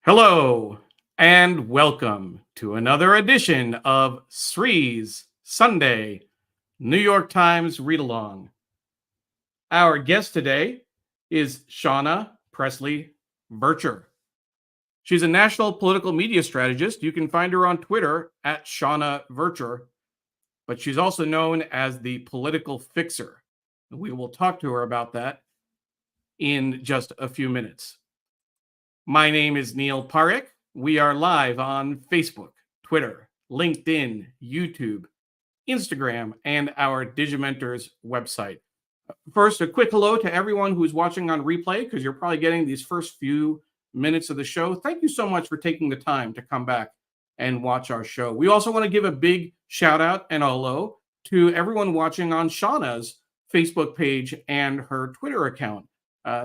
Hello and welcome to another edition of Sri's Sunday New York Times Read Along. Our guest today is Shawna Presley Vercher. She's a national political media strategist. You can find her on Twitter at Shawna Vercher, but she's also known as the political fixer. We will talk to her about that in just a few minutes. My name is Neil Parekh. We are live on Facebook, Twitter, LinkedIn, YouTube, Instagram, and our Digimentors website. First, a quick hello to everyone who's watching on replay, because you're probably getting these first few minutes of the show. Thank you so much for taking the time to come back and watch our show. We also want to give a big shout out and a hello to everyone watching on Shawna's Facebook page and her Twitter account.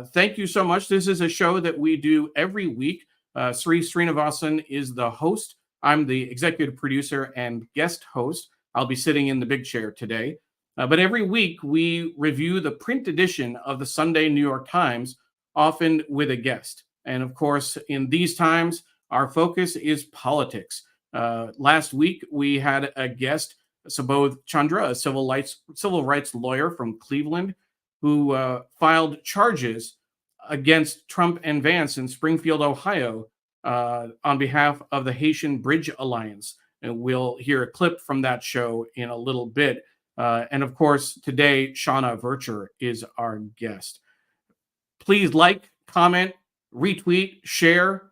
Thank you so much. This is a show that we do every week. Sri Srinivasan is the host. I'm the executive producer and guest host. I'll be sitting in the big chair today. But every week we review the print edition of the Sunday New York Times, often with a guest. And of course, in these times, our focus is politics. Last week, we had a guest, Subodh Chandra, a civil rights lawyer from Cleveland, who filed charges against Trump and Vance in Springfield, Ohio, on behalf of the Haitian Bridge Alliance. And we'll hear a clip from that show in a little bit. And of course, today, Shawna Vercher is our guest. Please like, comment, retweet, share,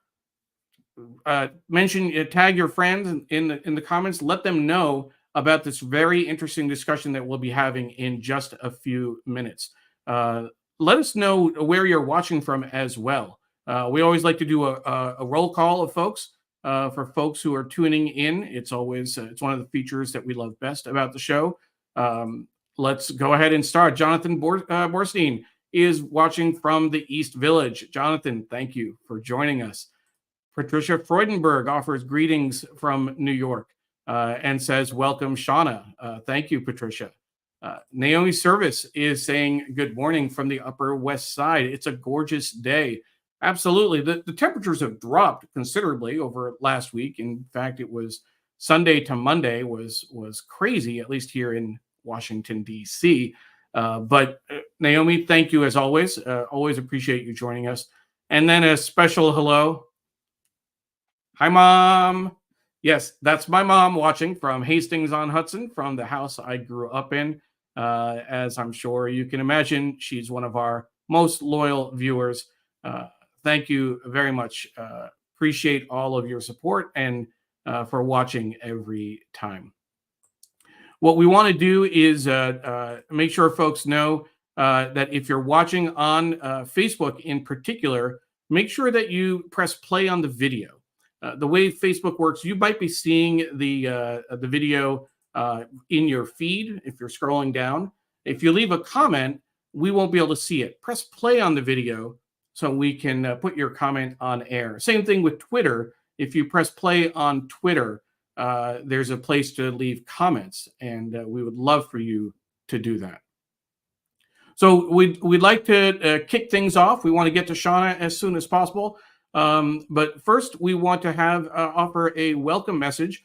tag your friends in the comments. Let them know about this very interesting discussion that we'll be having in just a few minutes. Let us know where you're watching from as well. We always like to do a roll call of folks. For folks who are tuning in, it's always it's one of the features that we love best about the show. Let's go ahead and start. Jonathan Borstein is watching from the East Village. Jonathan, thank you for joining us. Patricia Freudenberg offers greetings from New York and says, welcome, Shawna. Thank you, Patricia. Naomi Service is saying good morning from the Upper West Side. It's a gorgeous day. Absolutely. The temperatures have dropped considerably over last week. In fact, it was Sunday to Monday was crazy, at least here in Washington, D.C. But Naomi, thank you as always. Always appreciate you joining us. And then a special hello. Hi, Mom. Yes, that's my mom watching from Hastings-on-Hudson, from the house I grew up in. As I'm sure you can imagine, she's one of our most loyal viewers. Thank you very much. Appreciate all of your support and for watching every time. What we want to do is make sure folks know that if you're watching on Facebook in particular, make sure that you press play on the video. The way Facebook works, you might be seeing the video in your feed if you're scrolling down. If you leave a comment, we won't be able to see it. Press play on the video so we can put your comment on air. Same thing with Twitter. If you press play on Twitter, there's a place to leave comments, and we would love for you to do that. So we'd like to kick things off. We want to get to Shawna as soon as possible. But first, we want to offer a welcome message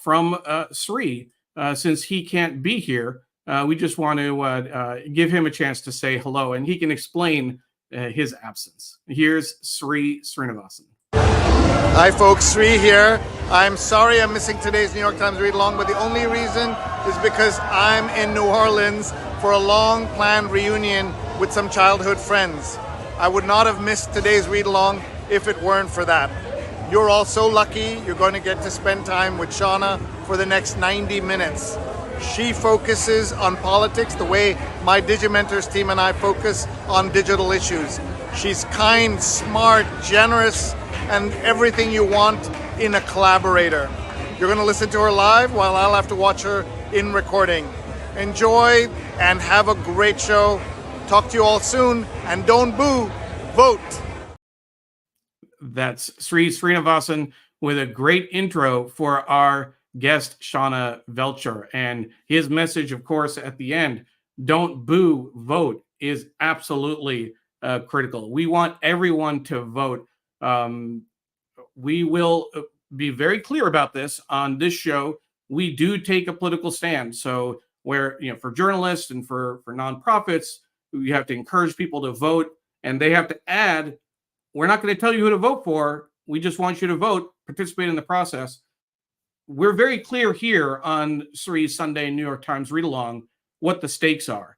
from Sri. Since he can't be here, we just want to give him a chance to say hello, and he can explain his absence. Here's Sri Srinivasan. Hi, folks. Sri here. I'm sorry I'm missing today's New York Times Read Along, but the only reason is because I'm in New Orleans for a long-planned reunion with some childhood friends. I would not have missed today's Read Along if it weren't for that. You're all so lucky you're going to get to spend time with Shawna for the next 90 minutes. She focuses on politics the way my Digimentors team and I focus on digital issues. She's kind, smart, generous, and everything you want in a collaborator. You're going to listen to her live while I'll have to watch her in recording. Enjoy and have a great show. Talk to you all soon, and don't boo, vote. That's Sri Srinivasan with a great intro for our guest, Shawna Vercher. And his message, of course, at the end, don't boo, vote, is absolutely critical. We want everyone to vote. we will be very clear about this on this show. We do take a political stand. So where, for journalists and for nonprofits, you have to encourage people to vote, and they have to add, we're not going to tell you who to vote for. We just want you to vote, participate in the process. We're very clear here on Sri's Sunday New York Times Read Along what the stakes are.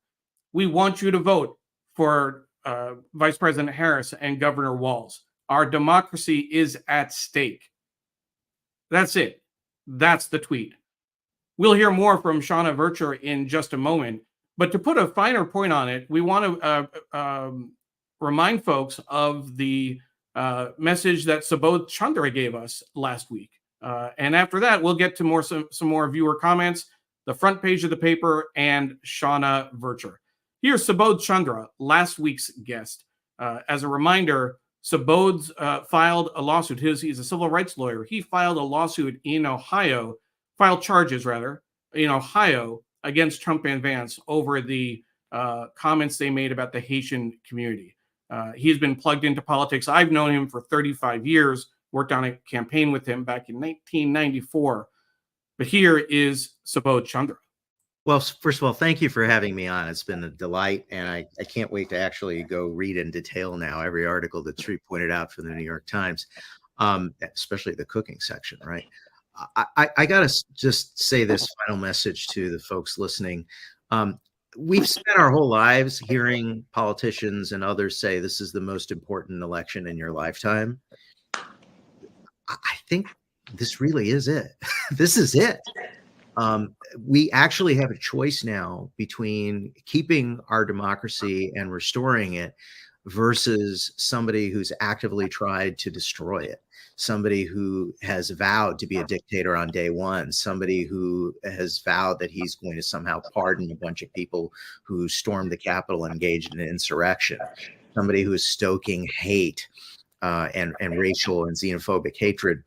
We want you to vote for Vice President Harris and Governor Walz. Our democracy is at stake. That's it. That's the tweet. We'll hear more from Shawna Vercher in just a moment. But to put a finer point on it, we want to remind folks of the message that Subodh Chandra gave us last week. And after that, we'll get to some more viewer comments, the front page of the paper, and Shawna Vercher. Here's Subodh Chandra, last week's guest. As a reminder, Subodh's filed a lawsuit. He's a civil rights lawyer. He filed a lawsuit in Ohio, filed charges rather, in Ohio against Trump and Vance over the comments they made about the Haitian community. He's been plugged into politics. I've known him for 35 years, worked on a campaign with him back in 1994. But here is Subodh Chandra. Well, first of all, thank you for having me on. It's been a delight, and I can't wait to actually go read in detail now every article that Sri pointed out from the New York Times, especially the cooking section, right? I got to just say this final message to the folks listening. We've spent our whole lives hearing politicians and others say this is the most important election in your lifetime. I think this really is it. This is it. We actually have a choice now between keeping our democracy and restoring it versus somebody who's actively tried to destroy it, somebody who has vowed to be a dictator on day one, somebody who has vowed that he's going to somehow pardon a bunch of people who stormed the Capitol and engaged in an insurrection, somebody who is stoking hate and racial and xenophobic hatred.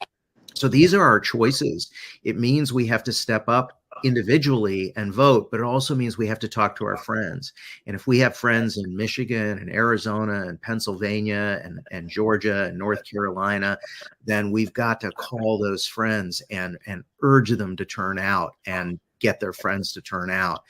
So these are our choices. It means we have to step up individually and vote, but it also means we have to talk to our friends. And if we have friends in Michigan and Arizona and Pennsylvania and Georgia and North Carolina, then we've got to call those friends and urge them to turn out and get their friends to turn out.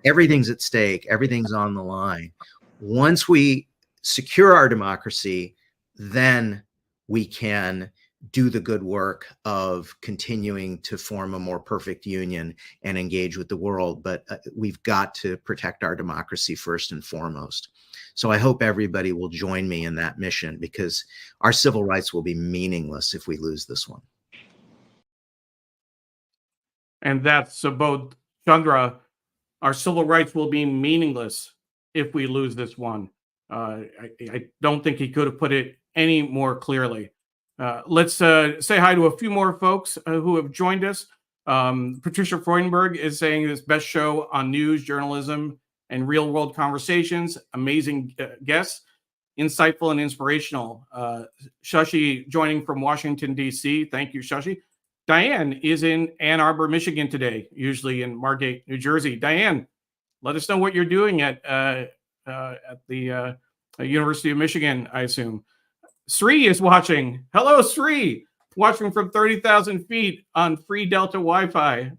Everything's at stake. Everything's on the line. Once we secure our democracy, then we can do the good work of continuing to form a more perfect union and engage with the world. But we've got to protect our democracy first and foremost. So I hope everybody will join me in that mission, because our civil rights will be meaningless if we lose this one. And that's Subodh Chandra. Our civil rights will be meaningless if we lose this one. I don't think he could have put it any more clearly. Let's say hi to a few more folks who have joined us. Patricia Freudenberg is saying this best show on news, journalism, and real world conversations. Amazing guests, insightful and inspirational. Shashi joining from Washington, D.C. Thank you, Shashi. Diane is in Ann Arbor, Michigan today, usually in Margate, New Jersey. Diane, let us know what you're doing at the University of Michigan, I assume. Sri is watching. Hello, Sri. Watching from 30,000 feet on free Delta Wi-Fi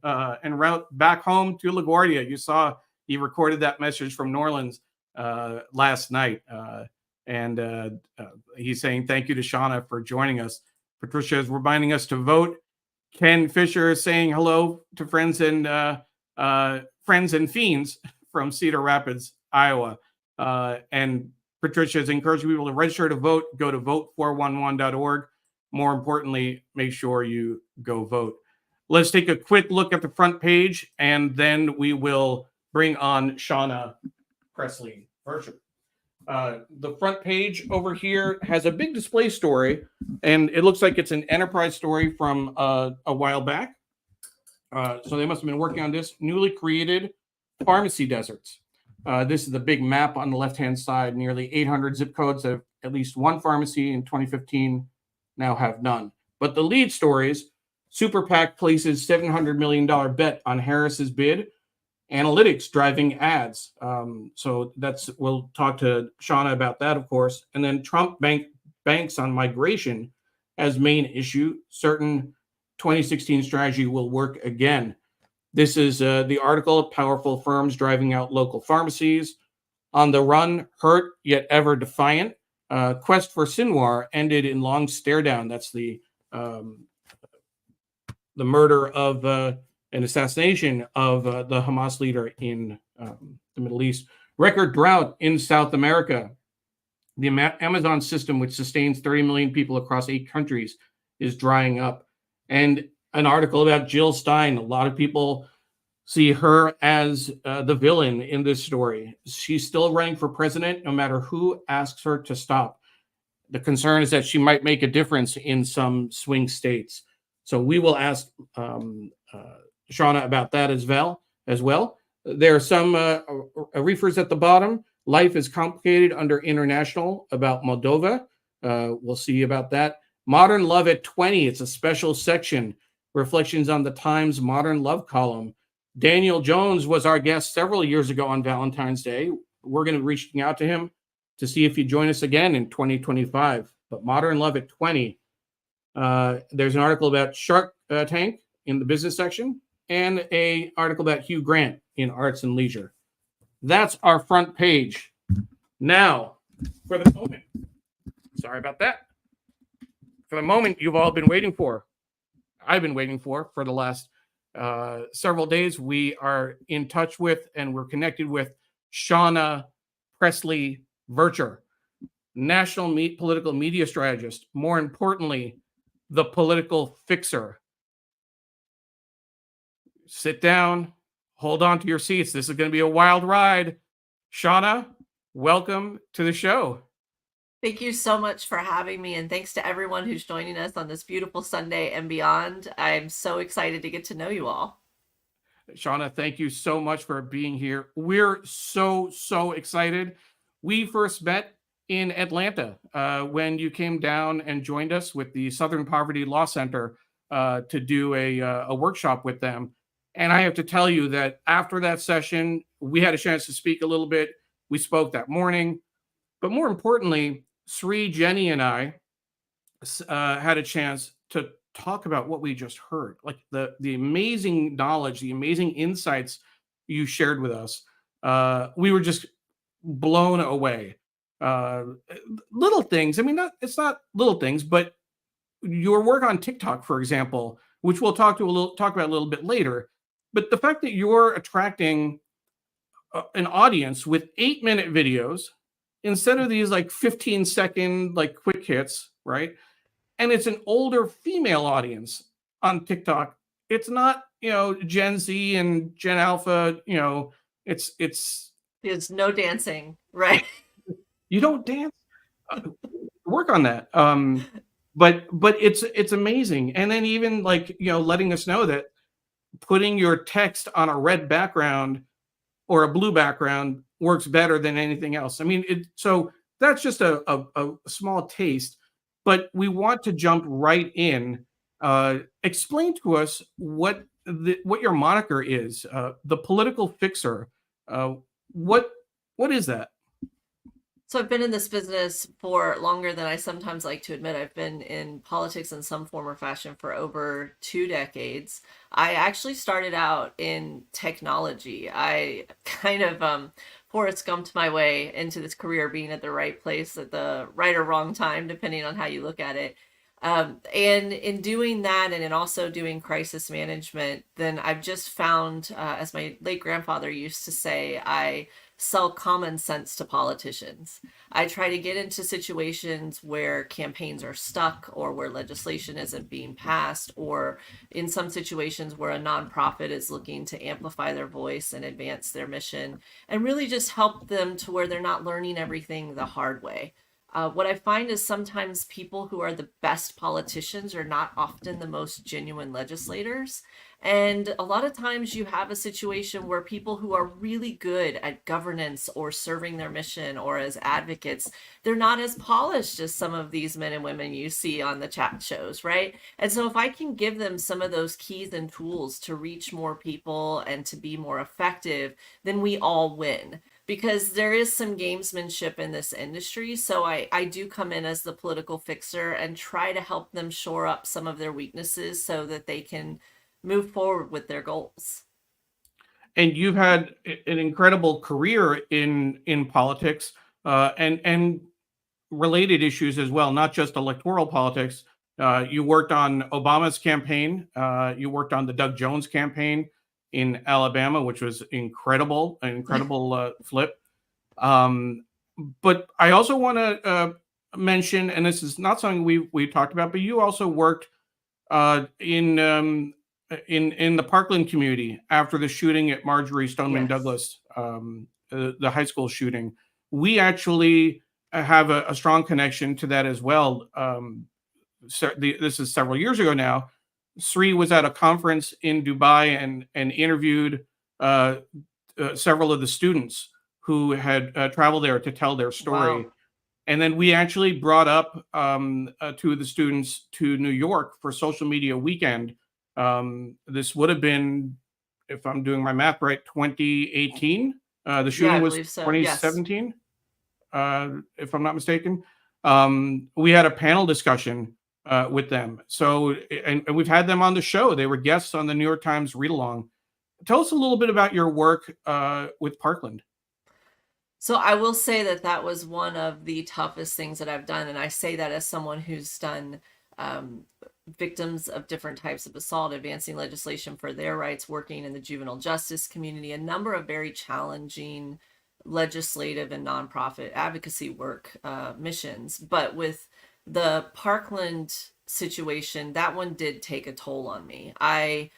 en route back home to LaGuardia. You saw he recorded that message from New Orleans last night. And he's saying thank you to Shawna for joining us. Patricia is reminding us to vote. Ken Fisher is saying hello to friends and fiends from Cedar Rapids, Iowa. And Patricia is encouraging people to register to vote. Go to vote411.org. More importantly, make sure you go vote. Let's take a quick look at the front page, and then we will bring on Shawna Presley Vercher. The front page over here has a big display story, and it looks like it's an enterprise story from a while back. So they must have been working on this. Newly created pharmacy deserts. This is the big map on the left-hand side. Nearly 800 zip codes have at least one pharmacy in 2015, now have none. But the lead stories, Super PAC places $700 million bet on Harris's bid, analytics driving ads. So we'll talk to Shawna about that, of course. And then Trump banks on migration as main issue, certain 2016 strategy will work again. This is the article, Powerful Firms Driving Out Local Pharmacies. On the run, hurt yet ever defiant. Quest for Sinwar ended in long stare down. That's the murder of an assassination of the Hamas leader in the Middle East. Record drought in South America. The Amazon system, which sustains 30 million people across 8 countries, is drying up. And an article about Jill Stein. A lot of people see her as the villain in this story. She's still running for president no matter who asks her to stop. The concern is that she might make a difference in some swing states. So we will ask Shawna about that as well. There are some reefers at the bottom. Life is complicated under international about Moldova. We'll see about that. Modern Love at 20. It's a special section. Reflections on the Times Modern Love column. Daniel Jones was our guest several years ago on Valentine's Day. We're going to be reaching out to him to see if he'd join us again in 2025. But Modern Love at 20. There's an article about Shark Tank in the business section and an article about Hugh Grant in Arts and Leisure. That's our front page. Now, for the moment, sorry about that. For the moment you've all been waiting for, I've been waiting for the last several days, we are in touch with and we're connected with Shawna Presley Vercher, national political media strategist. More importantly, the political fixer. Sit down, hold on to your seats. This is going to be a wild ride. Shawna, welcome to the show. Thank you so much for having me, and thanks to everyone who's joining us on this beautiful Sunday and beyond. I'm so excited to get to know you all. Shawna, thank you so much for being here. We're so excited. We first met in Atlanta when you came down and joined us with the Southern Poverty Law Center to do a workshop with them. And I have to tell you that after that session, we had a chance to speak a little bit. We spoke that morning. But more importantly, Sri, Jenny, and I had a chance to talk about what we just heard, like the amazing knowledge, the amazing insights you shared with us. We were just blown away. Little things. I mean, it's not little things, but your work on TikTok, for example, which we'll talk about a little bit later. But the fact that you're attracting an audience with 8-minute videos instead of these like 15-second like quick hits, right? And it's an older female audience on TikTok. It's not, Gen Z and Gen Alpha, it's no dancing, right? You don't dance. Work on that. But it's amazing. And then even like, letting us know that putting your text on a red background or a blue background works better than anything else. I mean, so that's just a small taste, but we want to jump right in. Explain to us what your moniker is, the political fixer. What is that? So I've been in this business for longer than I sometimes like to admit. I've been in politics in some form or fashion for over 2 decades. I actually started out in technology. I kind of Forrest Gumped my way into this career, being at the right place at the right or wrong time, depending on how you look at it. And in doing that, and in also doing crisis management, then I've just found, as my late grandfather used to say, I sell common sense to politicians. I try to get into situations where campaigns are stuck or where legislation isn't being passed, or in some situations where a nonprofit is looking to amplify their voice and advance their mission, and really just help them to where they're not learning everything the hard way. What I find is sometimes people who are the best politicians are not often the most genuine legislators. And a lot of times you have a situation where people who are really good at governance or serving their mission or as advocates, they're not as polished as some of these men and women you see on the chat shows, right? And so if I can give them some of those keys and tools to reach more people and to be more effective, then we all win. because there is some gamesmanship in this industry. So I do come in as the political fixer and try to help them shore up some of their weaknesses so that they can move forward with their goals. And you've had an incredible career in politics, and related issues as well, not just electoral politics. You worked on Obama's campaign. You worked on the Doug Jones campaign in Alabama, which was incredible, an incredible flip. But I also want to mention, and this is not something we've talked about, but you also worked in the Parkland community after the shooting at Marjorie Stoneman Yes. Douglas, the high school shooting. We actually have a strong connection to that as well. This is several years ago now. Sri was at a conference in Dubai and interviewed several of the students who had traveled there to tell their story. Wow. And then we actually brought up two of the students to New York for Social Media Weekend. This would have been, if I'm doing my math right, 2018. The shooting I was believe so. 2017, if I'm not mistaken. We had a panel discussion with them. So, and we've had them on the show. They were guests on the New York Times Read Along. Tell us a little bit about your work with Parkland. So I will say that that was one of the toughest things that I've done. And I say that as someone who's done victims of different types of assault, advancing legislation for their rights, working in the juvenile justice community, a number of very challenging legislative and nonprofit advocacy work missions. But with the Parkland situation, that one did take a toll on me. I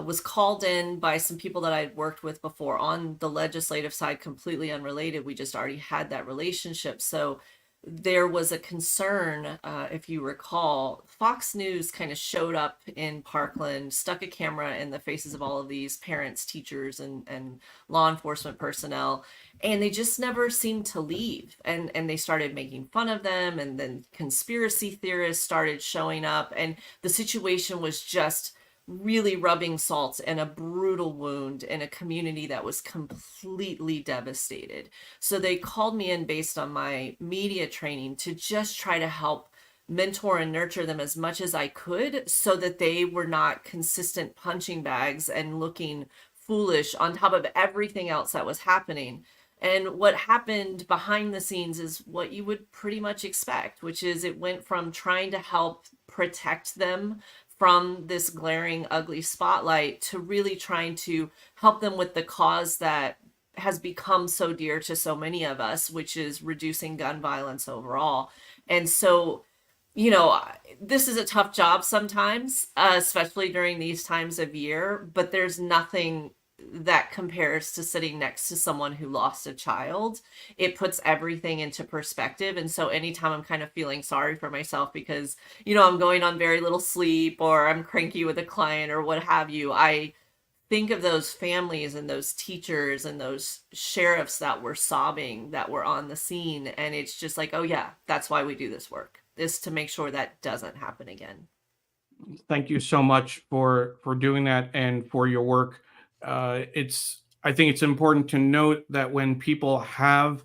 was called in by some people that I'd worked with before on the legislative side, completely unrelated. We just already had that relationship. So there was a concern, if you recall, Fox News kind of showed up in Parkland, stuck a camera in the faces of all of these parents, teachers, and law enforcement personnel, and they just never seemed to leave. And they started making fun of them, and then conspiracy theorists started showing up, and the situation was just really rubbing salt in a brutal wound in a community that was completely devastated. So they called me in based on my media training to just try to help mentor and nurture them as much as I could so that they were not consistent punching bags and looking foolish on top of everything else that was happening. And what happened behind the scenes is what you would pretty much expect, which is it went from trying to help protect them from this glaring, ugly spotlight to really trying to help them with the cause that has become so dear to so many of us, which is reducing gun violence overall. And so, you know, this is a tough job sometimes, especially during these times of year, but there's nothing that compares to sitting next to someone who lost a child. It puts everything into perspective. And so anytime I'm kind of feeling sorry for myself because, you know, I'm going on very little sleep or I'm cranky with a client or what have you, I think of those families and those teachers and those sheriffs that were sobbing, that were on the scene. And it's just like, oh yeah, that's why we do this work, is to make sure that doesn't happen again. Thank you so much for doing that and for your work. I think it's important to note that when people have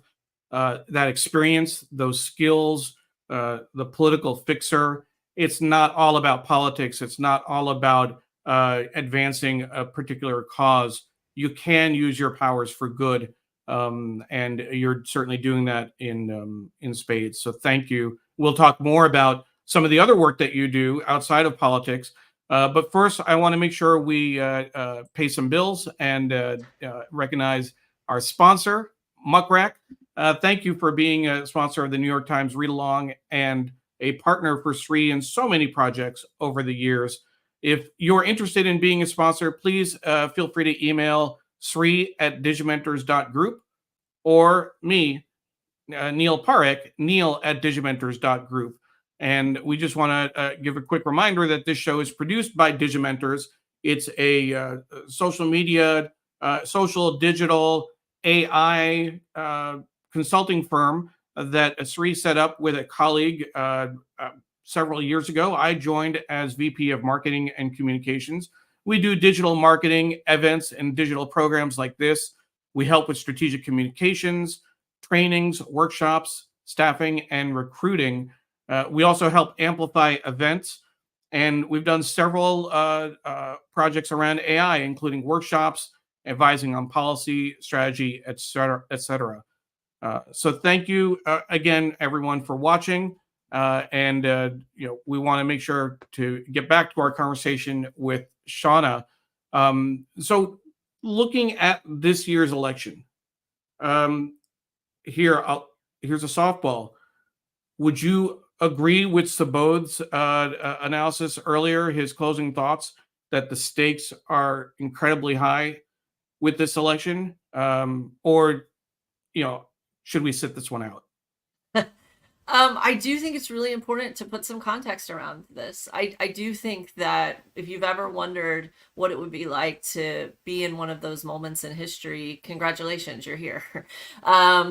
that experience, those skills, the political fixer, it's not all about politics. It's not all about advancing a particular cause. You can use your powers for good, and you're certainly doing that in spades. So thank you. We'll talk more about some of the other work that you do outside of politics. But first, I want to make sure we pay some bills and recognize our sponsor, Muckrack. Thank you for being a sponsor of the New York Times Read Along and a partner for Sri in so many projects over the years. If you're interested in being a sponsor, please feel free to email sri@digimentors.group or me, Neil Parekh, neil@digimentors.group. And we just want to give a quick reminder that this show is produced by Digimentors. It's a social media, social, digital, AI consulting firm that Sri set up with a colleague several years ago. I joined as VP of Marketing and Communications. We do digital marketing events and digital programs like this. We help with strategic communications, trainings, workshops, staffing, and recruiting. We also help amplify events, and we've done several projects around AI, including workshops, advising on policy, strategy, et cetera, et cetera. So thank you again, everyone, for watching. And we want to make sure to get back to our conversation with Shawna. So looking at this year's election, here's a softball. Would you agree with Sabod's analysis earlier, his closing thoughts, that the stakes are incredibly high with this election? Or, should we sit this one out? I do think it's really important to put some context around this. I do think that if you've ever wondered what it would be like to be in one of those moments in history, congratulations, you're here.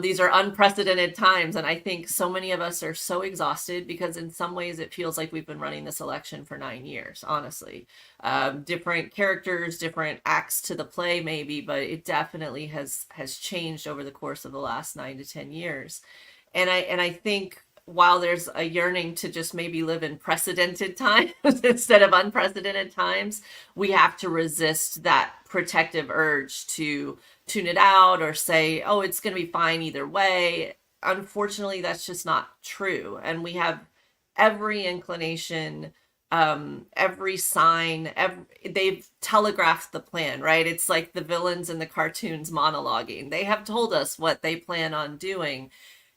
These are unprecedented times, and I think so many of us are so exhausted because in some ways it feels like we've been running this election for 9 years, honestly. Different characters, different acts to the play maybe, but it definitely has changed over the course of the last 9 to 10 years. And I think while there's a yearning to just maybe live in precedented times instead of unprecedented times, we have to resist that protective urge to tune it out or say, oh, it's going to be fine either way. Unfortunately, that's just not true. And we have every inclination, every sign, they've telegraphed the plan, right? It's like the villains in the cartoons monologuing. They have told us what they plan on doing.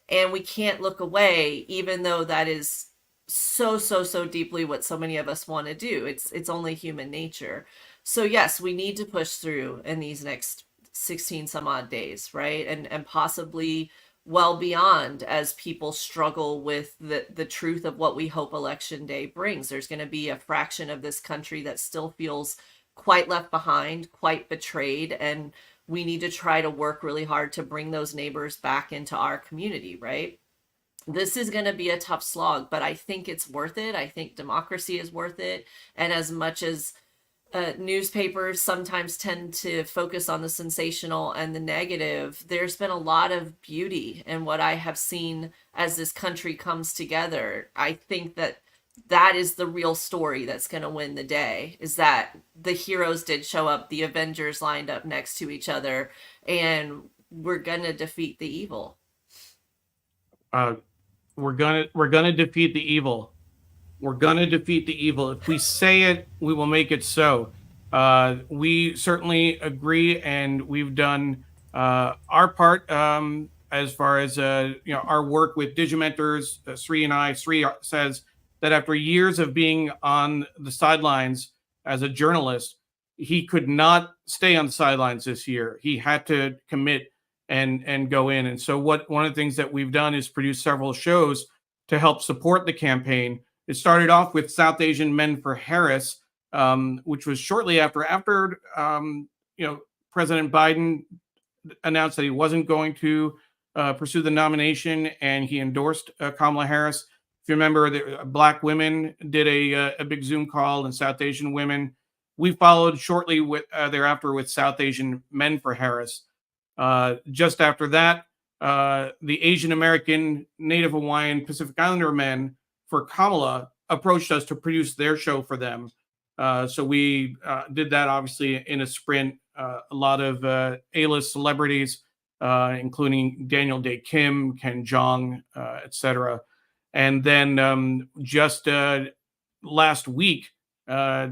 And we can't look away, even though that is so deeply what so many of us want to do. It's only human nature. So yes, we need to push through in these next 16 some odd days, right? And possibly well beyond, as people struggle with the truth of what we hope Election Day brings. There's going to be a fraction of this country that still feels quite left behind, quite betrayed, and we need to try to work really hard to bring those neighbors back into our community, right? This is going to be a tough slog, but I think it's worth it. I think democracy is worth it. And as much as newspapers sometimes tend to focus on the sensational and the negative, there's been a lot of beauty in what I have seen as this country comes together. I think that is the real story that's going to win the day, is that the heroes did show up, the Avengers lined up next to each other, and we're going to defeat the evil. We're gonna defeat the evil. We're gonna defeat the evil. If we say it, we will make it so. We certainly agree, and we've done our part as far as our work with Digimentors. Sri and I. Sri says that after years of being on the sidelines as a journalist, he could not stay on the sidelines this year. He had to commit and go in. And so one of the things that we've done is produce several shows to help support the campaign. It started off with South Asian Men for Harris, which was shortly after President Biden announced that he wasn't going to pursue the nomination, and he endorsed Kamala Harris. If you remember, Black women did a big Zoom call, and South Asian women. We followed shortly thereafter with South Asian Men for Harris. Just after that, the Asian American, Native Hawaiian, Pacific Islander men for Kamala approached us to produce their show for them. So we did that, obviously, in a sprint. A lot of A-list celebrities, including Daniel Day Kim, Ken Jeong, etc. And then just last week, I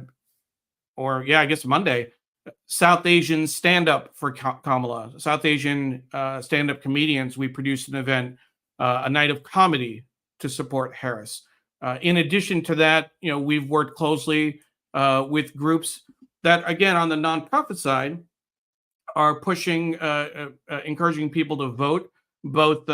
guess Monday, South Asian stand-up for Kamala, South Asian stand-up comedians. We produced an event, a night of comedy to support Harris. In addition to that, we've worked closely with groups that, again, on the nonprofit side, are pushing, encouraging people to vote. Both,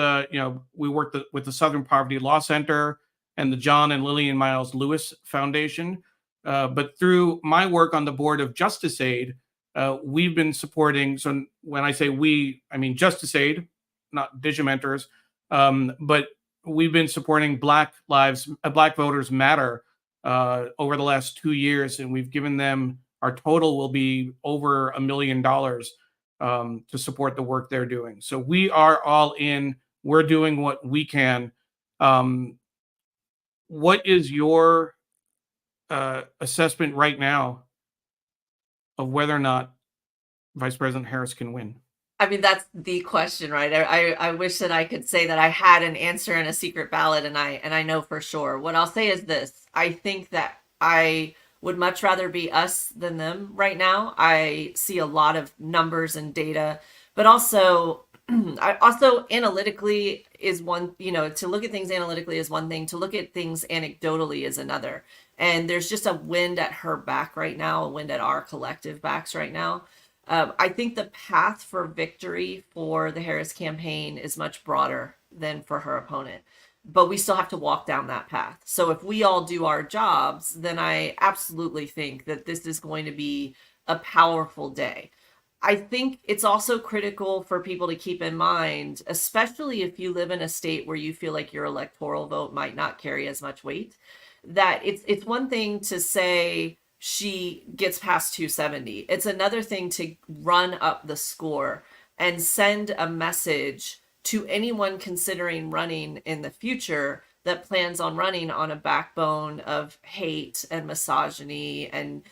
we worked with the Southern Poverty Law Center and the John and Lillian Miles Lewis Foundation. But through my work on the board of Justice Aid, we've been supporting. So when I say we, I mean Justice Aid, not Digimentors. But we've been supporting Black Voters Matter over the last 2 years, and we've given them, our total will be over $1 million to support the work they're doing. So we are all in. We're doing what we can. What is your assessment right now of whether or not Vice President Harris can win? I mean, that's the question, right? I wish that I could say that I had an answer in a secret ballot, and I know for sure. What I'll say is this: I think that I would much rather be us than them right now. I see a lot of numbers and data, but also analytically is one, to look at things analytically is one thing, to look at things anecdotally is another. And there's just a wind at her back right now, a wind at our collective backs right now. I think the path for victory for the Harris campaign is much broader than for her opponent, but we still have to walk down that path. So if we all do our jobs, then I absolutely think that this is going to be a powerful day. I think it's also critical for people to keep in mind, especially if you live in a state where you feel like your electoral vote might not carry as much weight, that it's one thing to say she gets past 270. It's another thing to run up the score and send a message to anyone considering running in the future that plans on running on a backbone of hate and misogyny and,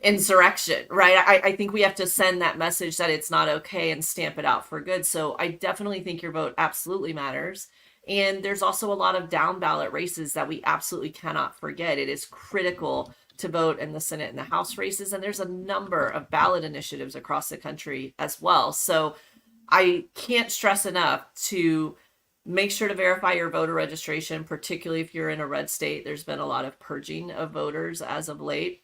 insurrection, right? I think we have to send that message that it's not okay and stamp it out for good. So I definitely think your vote absolutely matters. And there's also a lot of down ballot races that we absolutely cannot forget. It is critical to vote in the Senate and the House races. And there's a number of ballot initiatives across the country as well. So I can't stress enough to make sure to verify your voter registration, particularly if you're in a red state. There's been a lot of purging of voters as of late.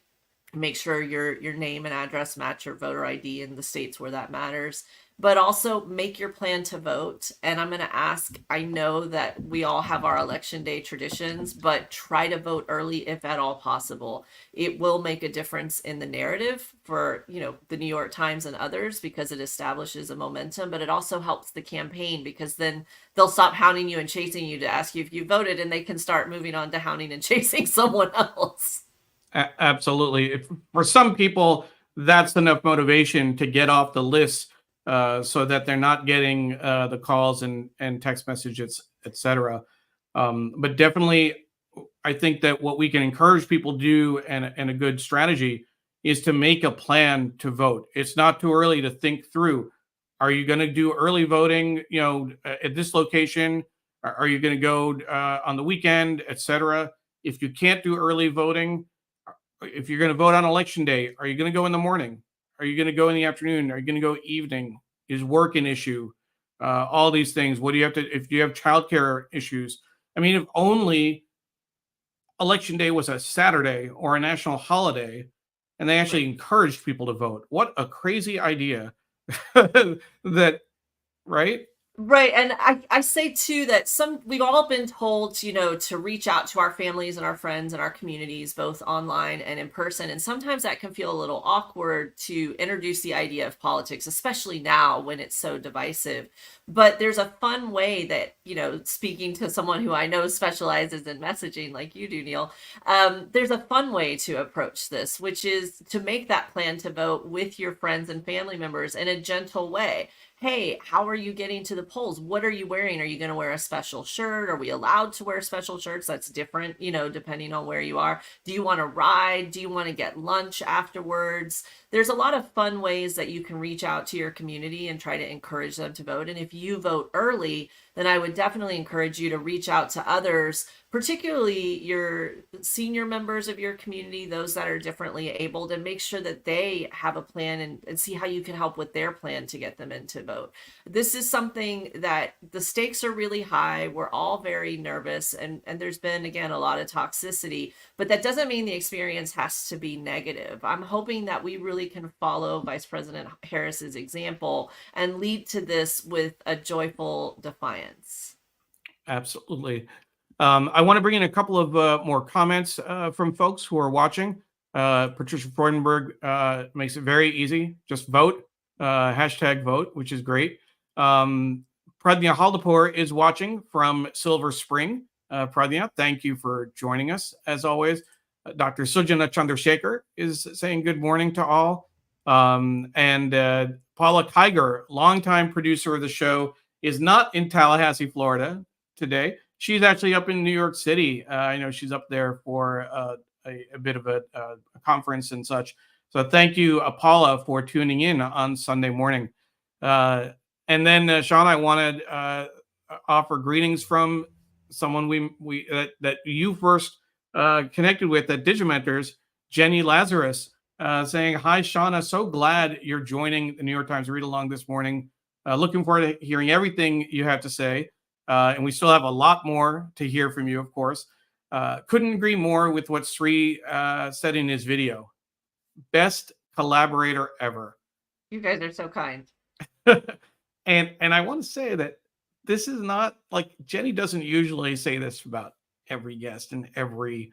Make sure your name and address match your voter ID in the states where that matters. But also make your plan to vote. And I'm going to ask, I know that we all have our election day traditions, but try to vote early if at all possible. It will make a difference in the narrative for, the New York Times and others because it establishes a momentum, but it also helps the campaign because then they'll stop hounding you and chasing you to ask you if you voted, and they can start moving on to hounding and chasing someone else. Absolutely. For some people, that's enough motivation to get off the list so that they're not getting the calls and text messages, etc. But definitely, I think that what we can encourage people to do and a good strategy is to make a plan to vote. It's not too early to think through. Are you going to do early voting, at this location? Are you going to go on the weekend, etc.? If you can't do early voting, if you're going to vote on election day, are you going to go in the morning? Are you going to go in the afternoon? Are you going to go evening? Is work an issue? All these things. What do you have to, if you have childcare issues? I mean, if only election day was a Saturday or a national holiday and they actually encouraged people to vote. What a crazy idea. That, right? Right. And I say too that we've all been told, to reach out to our families and our friends and our communities, both online and in person. And sometimes that can feel a little awkward to introduce the idea of politics, especially now when it's so divisive. But there's a fun way that, speaking to someone who I know specializes in messaging like you do, Neil, there's a fun way to approach this, which is to make that plan to vote with your friends and family members in a gentle way. Hey, how are you getting to the polls? What are you wearing? Are you going to wear a special shirt? Are we allowed to wear special shirts? That's different, depending on where you are. Do you want to ride? Do you want to get lunch afterwards? There's a lot of fun ways that you can reach out to your community and try to encourage them to vote. And if you vote early, then I would definitely encourage you to reach out to others, particularly your senior members of your community, those that are differently abled, and make sure that they have a plan and see how you can help with their plan to get them in to vote. This is something that the stakes are really high. We're all very nervous, and there's been, again, a lot of toxicity, but that doesn't mean the experience has to be negative. I'm hoping that we really can follow Vice President Harris's example and lead to this with a joyful defiance. Absolutely. I want to bring in a couple of more comments from folks who are watching. Patricia Freudenberg makes it very easy. Just vote, hashtag vote, which is great. Pradnya Haldapur is watching from Silver Spring. Pradnya, thank you for joining us as always. Dr. Sujana Chandrasekhar is saying good morning to all. And Paula Kiger, longtime producer of the show, is not in Tallahassee, Florida today. She's actually up in New York City. I know she's up there for a bit of a conference and such. So thank you, Paula, for tuning in on Sunday morning. And then, Sean, I want to offer greetings from someone that you first connected with at Digimentors, Jenny Lazarus, saying, "Hi, Shawna, so glad you're joining the New York Times Read Along this morning. Looking forward to hearing everything you have to say. And we still have a lot more to hear from you, of course. Couldn't agree more with what Sri said in his video. Best collaborator ever." You guys are so kind. And I want to say that this is not like Jenny doesn't usually say this about every guest and every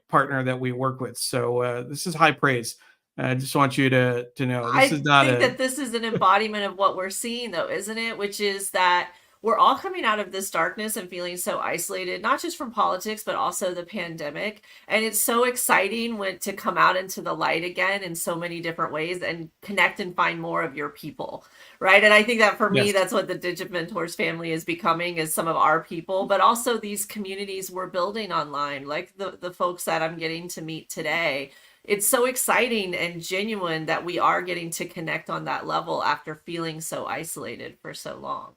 partner that we work with. So this is high praise. I just want you to know this is not. I think that this is an embodiment of what we're seeing, though, isn't it? Which is that we're all coming out of this darkness and feeling so isolated, not just from politics, but also the pandemic. And it's so exciting to come out into the light again in so many different ways and connect and find more of your people, right? And I think that for me, that's what the DigiMentors family is becoming, is some of our people, but also these communities we're building online, like the folks that I'm getting to meet today. It's so exciting and genuine that we are getting to connect on that level after feeling so isolated for so long.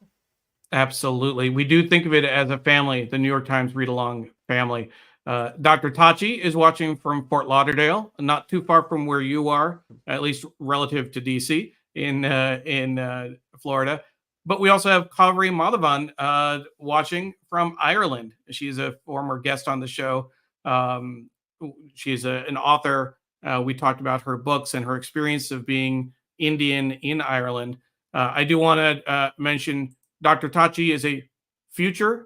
Absolutely. We do think of it as a family, the New York Times Read Along family. Dr. Tachi is watching from Fort Lauderdale, not too far from where you are, at least relative to DC in Florida. But we also have Kaveri Madhavan watching from Ireland. She's a former guest on the show. She's an author. We talked about her books and her experience of being Indian in Ireland. I do want to mention Dr. Tachi is a future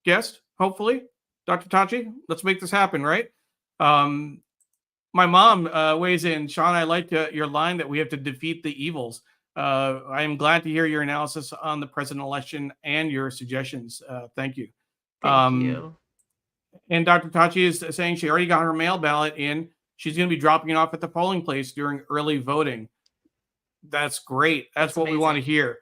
guest, hopefully. Dr. Tachi, let's make this happen, right? My mom weighs in. Sean, I like your line that we have to defeat the evils. I am glad to hear your analysis on the president election and your suggestions. Thank you. Thank you. And Dr. Tachi is saying she already got her mail ballot in. She's going to be dropping it off at the polling place during early voting. That's great. That's what amazing. We want to hear.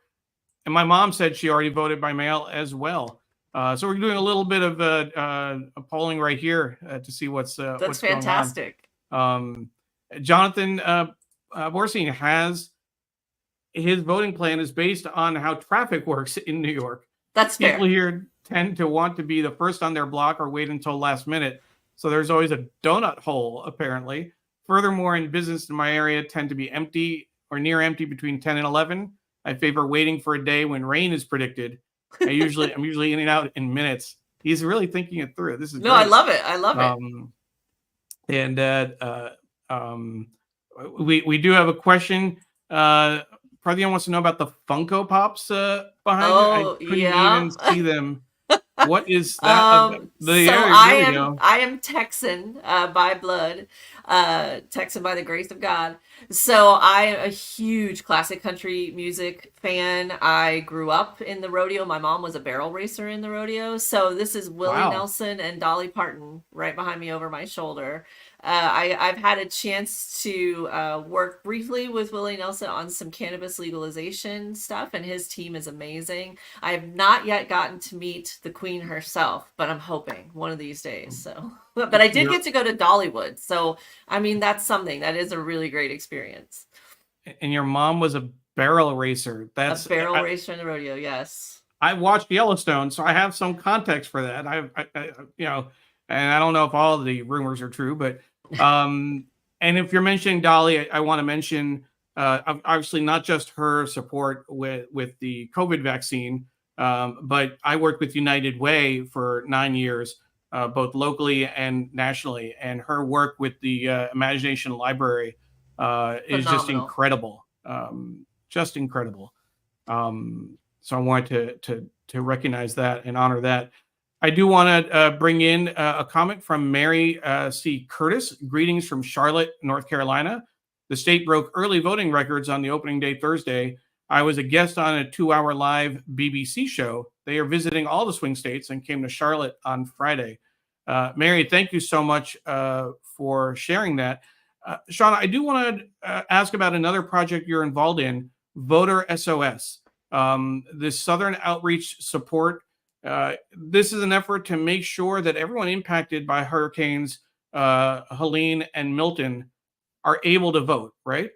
And my mom said she already voted by mail as well. So we're doing a little bit of a polling right here to see what's fantastic. Going on. Jonathan Borstein has his voting plan is based on how traffic works in New York. That's fair. People here tend to want to be the first on their block or wait until last minute. So there's always a donut hole, apparently. Furthermore, in business in my area tend to be empty or near empty between 10 and 11. I favor waiting for a day when rain is predicted. I'm usually in and out in minutes. He's really thinking it through. This is great. I love it. I love it. And we do have a question. Pradhan wants to know about the Funko Pops behind it. I couldn't even see them. What is that? I am Texan by blood, Texan by the grace of God. So I am a huge classic country music fan. I grew up in the rodeo. My mom was a barrel racer in the rodeo. So this is Willie Nelson and Dolly Parton right behind me over my shoulder. I've had a chance to work briefly with Willie Nelson on some cannabis legalization stuff, and his team is amazing. I have not yet gotten to meet the Queen herself, but I'm hoping one of these days. So, but I did get to go to Dollywood. So, I mean, that's something that is a really great experience. And your mom was a barrel racer. That's a barrel racer in the rodeo. Yes. I watched Yellowstone, so I have some context for that. I and I don't know if all of the rumors are true, but and if you're mentioning Dolly, I want to mention obviously not just her support with the COVID vaccine, but I worked with United Way for 9 years, both locally and nationally, and her work with the Imagination Library is just incredible, just incredible. So I wanted to recognize that and honor that. I do want to bring in a comment from Mary C. Curtis. Greetings from Charlotte, North Carolina. The state broke early voting records on the opening day Thursday. I was a guest on a 2-hour live BBC show. They are visiting all the swing states and came to Charlotte on Friday. Mary, thank you so much for sharing that. Shawna, I do want to ask about another project you're involved in, Voter SOS. This Southern Outreach Support. This is an effort to make sure that everyone impacted by hurricanes Helene and Milton are able to vote, right?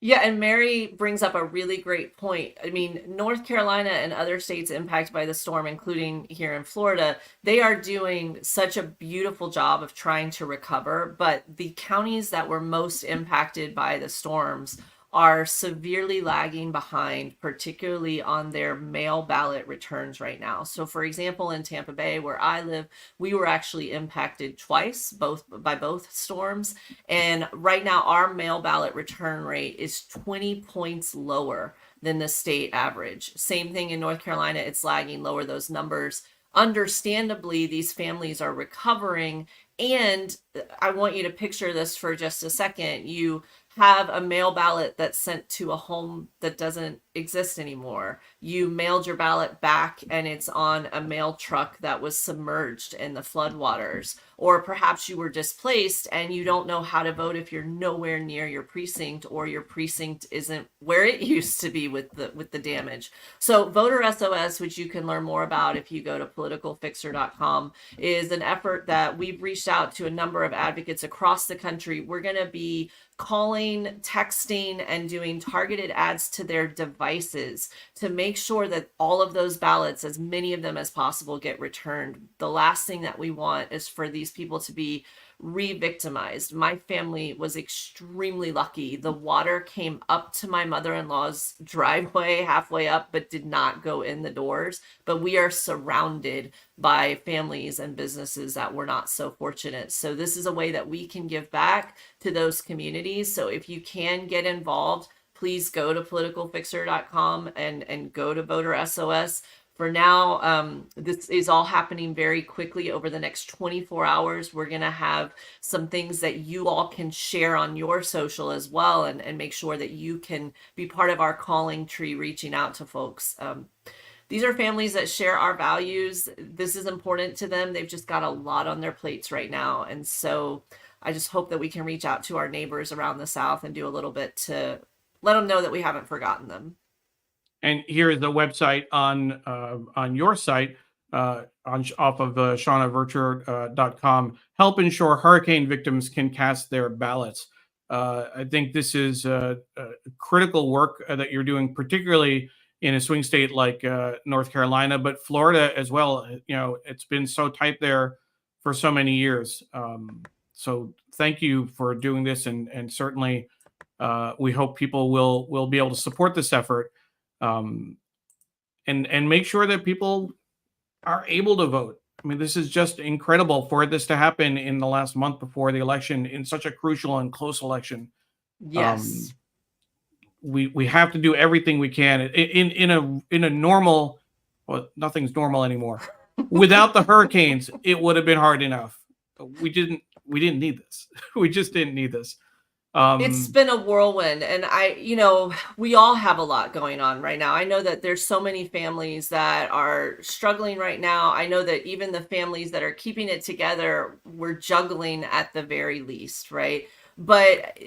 Yeah, and Mary brings up a really great point. I mean, North Carolina and other states impacted by the storm, including here in Florida, they are doing such a beautiful job of trying to recover. But the counties that were most impacted by the storms are severely lagging behind, particularly on their mail ballot returns right now. So, for example, in Tampa Bay, where I live, we were actually impacted twice, by both storms. And right now, our mail ballot return rate is 20 points lower than the state average. Same thing in North Carolina, it's lagging lower, those numbers. Understandably, these families are recovering. And I want you to picture this for just a second. You have a mail ballot that's sent to a home that doesn't exist anymore. You mailed your ballot back and it's on a mail truck that was submerged in the floodwaters. Or perhaps you were displaced and you don't know how to vote if you're nowhere near your precinct, or your precinct isn't where it used to be with the damage. So Voter SOS, which you can learn more about if you go to politicalfixer.com, is an effort that we've reached out to a number of advocates across the country. We're going to be calling, texting, and doing targeted ads to their devices to make sure that all of those ballots, as many of them as possible, get returned. The last thing that we want is for these people to be re-victimized. My family was extremely lucky. The water came up to my mother-in-law's driveway halfway up, but did not go in the doors. But we are surrounded by families and businesses that were not so fortunate. So this is a way that we can give back to those communities. So if you can get involved, please go to politicalfixer.com and go to Voter SOS. For now, this is all happening very quickly over the next 24 hours. We're going to have some things that you all can share on your social as well, and make sure that you can be part of our calling tree, reaching out to folks. These are families that share our values. This is important to them. They've just got a lot on their plates right now. And so I just hope that we can reach out to our neighbors around the South and do a little bit to let them know that we haven't forgotten them. And here is the website on your site, off of shawnavercher.com. Help ensure hurricane victims can cast their ballots. I think this is critical work that you're doing, particularly in a swing state like North Carolina, but Florida as well. You know, it's been so tight there for so many years. So thank you for doing this, and certainly we hope people will be able to support this effort. And make sure that people are able to vote. I mean, this is just incredible for this to happen in the last month before the election, in such a crucial and close election. Yes. We have to do everything we can in a normal. Well, nothing's normal anymore. Without the hurricanes, it would have been hard enough. We didn't need this. We just didn't need this. It's been a whirlwind, and we all have a lot going on right now. I know that there's so many families that are struggling right now. I know that even the families that are keeping it together, we're juggling at the very least, right? But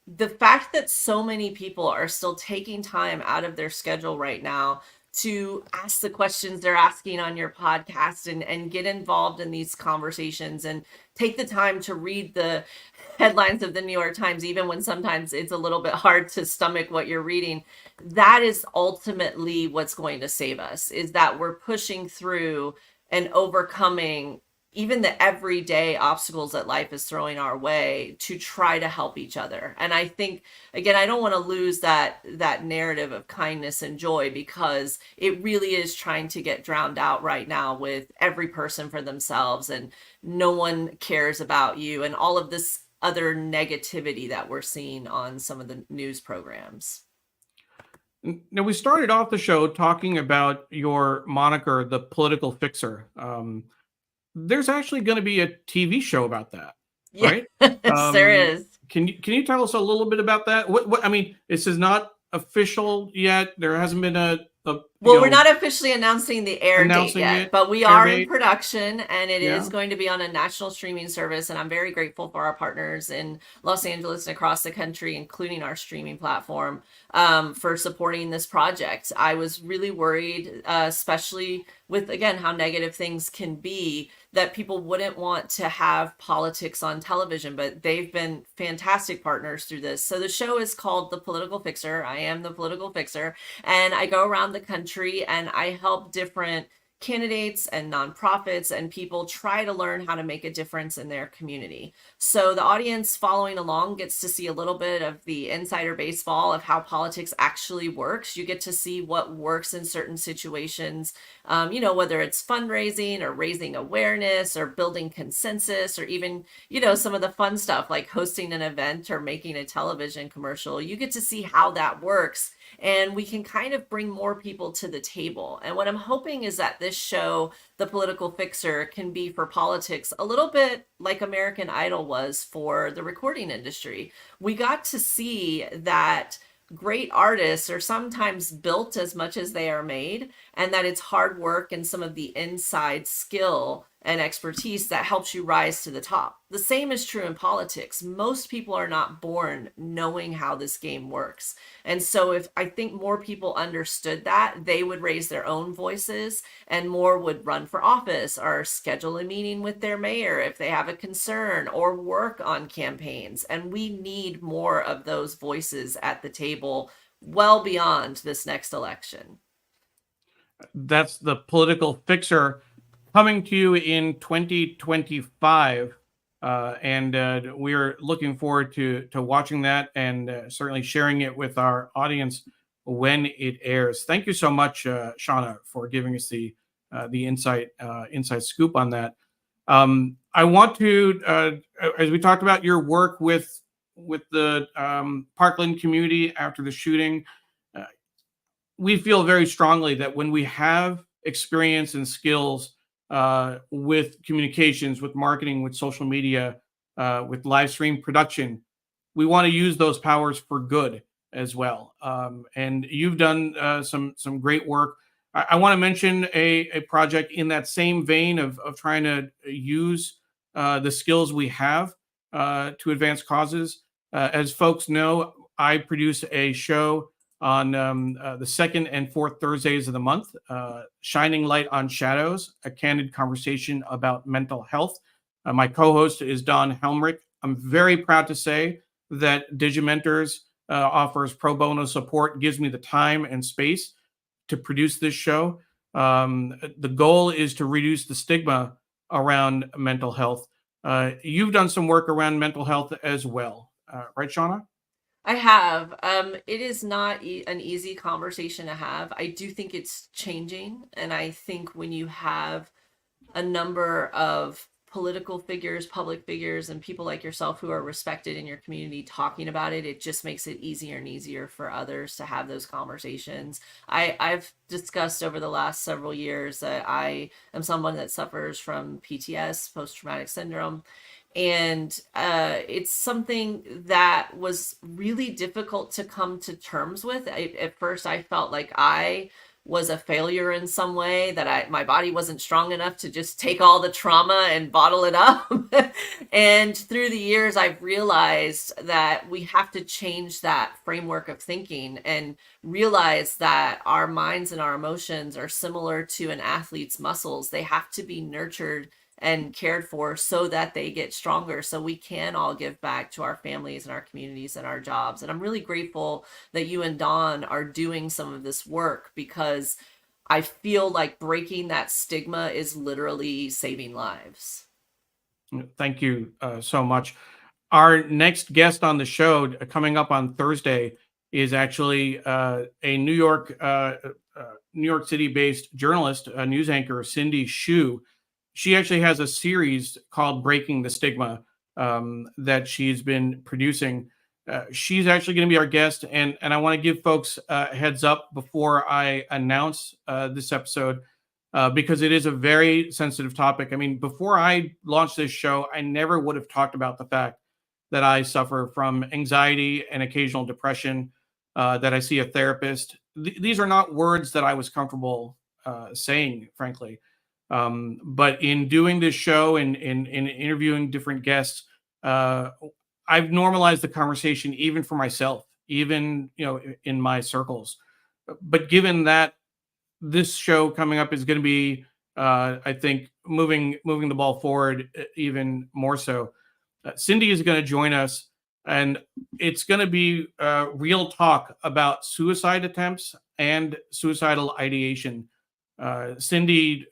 the fact that so many people are still taking time out of their schedule right now to ask the questions they're asking on your podcast, and get involved in these conversations, and take the time to read the headlines of the New York Times, even when sometimes it's a little bit hard to stomach what you're reading. That is ultimately what's going to save us, is that we're pushing through and overcoming even the everyday obstacles that life is throwing our way to try to help each other. And I think, again, I don't want to lose that narrative of kindness and joy, because it really is trying to get drowned out right now with every person for themselves, and no one cares about you, and all of this other negativity that we're seeing on some of the news programs. Now, we started off the show talking about your moniker, the Political Fixer. There's actually going to be a TV show about that, right? Yes, there is. Can you tell us a little bit about that? What I mean, this is not official yet. There hasn't been a Well, we're not officially announcing the air date yet, but we are in date. production, and it Yeah. is going to be on a national streaming service. And I'm very grateful for our partners in Los Angeles and across the country, including our streaming platform, for supporting this project. I was really worried, especially with, again, how negative things can be, that people wouldn't want to have politics on television, but they've been fantastic partners through this. So the show is called The Political Fixer. I am the Political Fixer, and I go around the country and I help different candidates and nonprofits and people try to learn how to make a difference in their community. So the audience following along gets to see a little bit of the insider baseball of how politics actually works. You get to see what works in certain situations, whether it's fundraising or raising awareness or building consensus, or even, some of the fun stuff like hosting an event or making a television commercial. You get to see how that works, and we can kind of bring more people to the table. And what I'm hoping is that this show, The Political Fixer, can be for politics a little bit like American Idol was for the recording industry. We got to see that great artists are sometimes built as much as they are made, and that it's hard work and some of the inside skill and expertise that helps you rise to the top. The same is true in politics. Most people are not born knowing how this game works. And so if I think more people understood that, they would raise their own voices, and more would run for office or schedule a meeting with their mayor if they have a concern, or work on campaigns. And we need more of those voices at the table well beyond this next election. That's The Political Fixer, coming to you in 2025. And we're looking forward to watching that, and certainly sharing it with our audience when it airs. Thank you so much, Shawna, for giving us the inside scoop on that. I want to, as we talked about your work with the Parkland community after the shooting, we feel very strongly that when we have experience and skills with communications, with marketing, with social media, with live stream production, we want to use those powers for good as well. And you've done some great work. I want to mention a project in that same vein of trying to use the skills we have to advance causes. As folks know, I produce a show on the second and fourth Thursdays of the month, Shining Light on Shadows, a candid conversation about mental health. My co-host is Don Helmrich. I'm very proud to say that Digimentors offers pro bono support, gives me the time and space to produce this show. The goal is to reduce the stigma around mental health. You've done some work around mental health as well, right, Shawna? I have. It is not an easy conversation to have. I do think it's changing. And I think when you have a number of political figures, public figures, and people like yourself who are respected in your community talking about it, it just makes it easier and easier for others to have those conversations. I've discussed over the last several years that I am someone that suffers from PTS, post-traumatic syndrome. And it's something that was really difficult to come to terms with. At first, I felt like I was a failure in some way, that my body wasn't strong enough to just take all the trauma and bottle it up. And through the years, I've realized that we have to change that framework of thinking and realize that our minds and our emotions are similar to an athlete's muscles. They have to be nurtured and cared for so that they get stronger, so we can all give back to our families and our communities and our jobs. And I'm really grateful that you and Don are doing some of this work, because I feel like breaking that stigma is literally saving lives. Thank you so much. Our next guest on the show, coming up on Thursday, is actually a New York City-based journalist, a news anchor, Cindy Shu. She actually has a series called Breaking the Stigma that she's been producing. She's actually going to be our guest, and I want to give folks a heads up before I announce this episode, because it is a very sensitive topic. I mean, before I launched this show, I never would have talked about the fact that I suffer from anxiety and occasional depression, that I see a therapist, these are not words that I was comfortable saying, frankly. But in doing this show and in interviewing different guests, I've normalized the conversation even for myself, even in my circles. But given that this show coming up is going to be, I think, moving the ball forward even more so. Cindy is going to join us, and it's going to be real talk about suicide attempts and suicidal ideation. Cindy,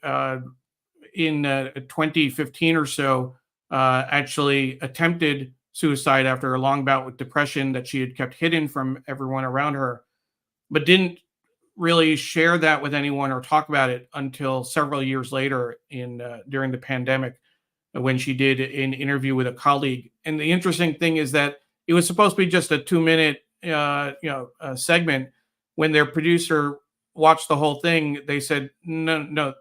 in 2015 or so, actually attempted suicide after a long bout with depression that she had kept hidden from everyone around her, but didn't really share that with anyone or talk about it until several years later during the pandemic, when she did an interview with a colleague. And the interesting thing is that it was supposed to be just a 2-minute segment. When their producer watched the whole thing, they said, no,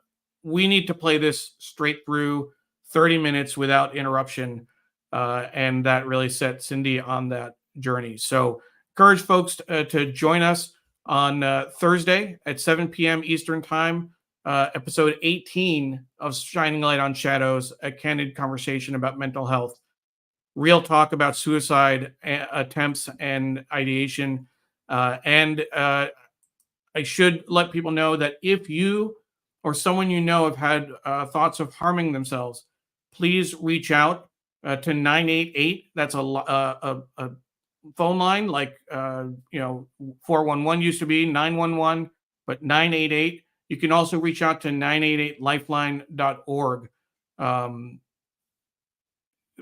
we need to play this straight through 30 minutes without interruption. And that really set Cindy on that journey. So encourage folks to join us on Thursday at 7 p.m. Eastern Time, episode 18 of Shining Light on Shadows, a candid conversation about mental health, real talk about suicide attempts and ideation. And I should let people know that if you or someone you know have had thoughts of harming themselves, please reach out to 988. That's a phone line like 411 used to be, 911, but 988. You can also reach out to 988lifeline.org.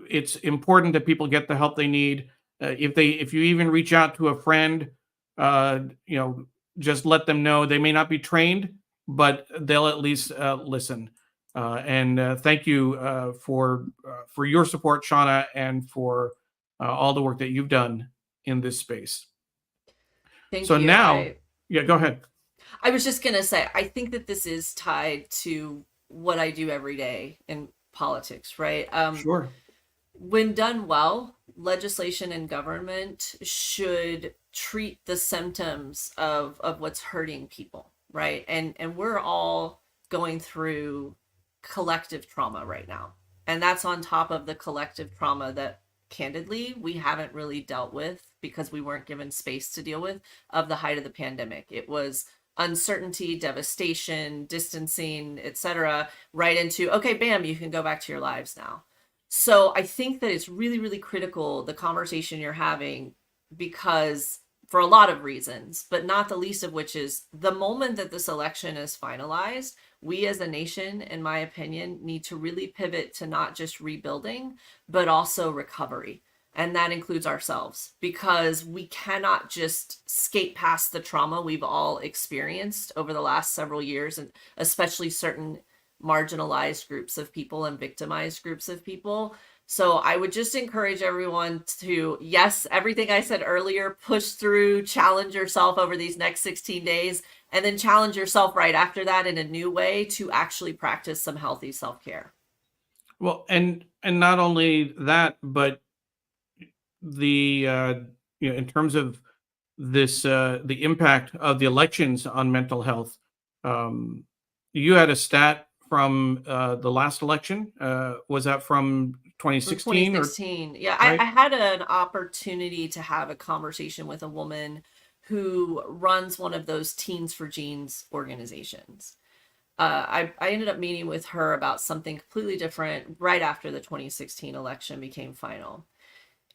It's important that people get the help they need. If you even reach out to a friend, just let them know. They may not be trained, but they'll at least listen. And thank you for your support, Shawna, and for all the work that you've done in this space. Thank so you. Now, yeah, go ahead. I was just going to say, I think that this is tied to what I do every day in politics, right? Sure. When done well, legislation and government should treat the symptoms of what's hurting people, right? And we're all going through collective trauma right now. And that's on top of the collective trauma that, candidly, we haven't really dealt with because we weren't given space to deal with of the height of the pandemic. It was uncertainty, devastation, distancing, etc., right into, okay, bam, you can go back to your lives now. So I think that it's really, really critical, the conversation you're having, because for a lot of reasons, but not the least of which is the moment that this election is finalized, we as a nation, in my opinion, need to really pivot to not just rebuilding, but also recovery. And that includes ourselves, because we cannot just skate past the trauma we've all experienced over the last several years, and especially certain marginalized groups of people and victimized groups of people. So I would just encourage everyone to, yes, everything I said earlier, push through, challenge yourself over these next 16 days, and then challenge yourself right after that in a new way to actually practice some healthy self-care. Well, and not only that, but the in terms of this the impact of the elections on mental health, you had a stat from the last election. Was that from 2016? 2016. Yeah, right? I had an opportunity to have a conversation with a woman who runs one of those Teens for Genes organizations. I ended up meeting with her about something completely different right after the 2016 election became final.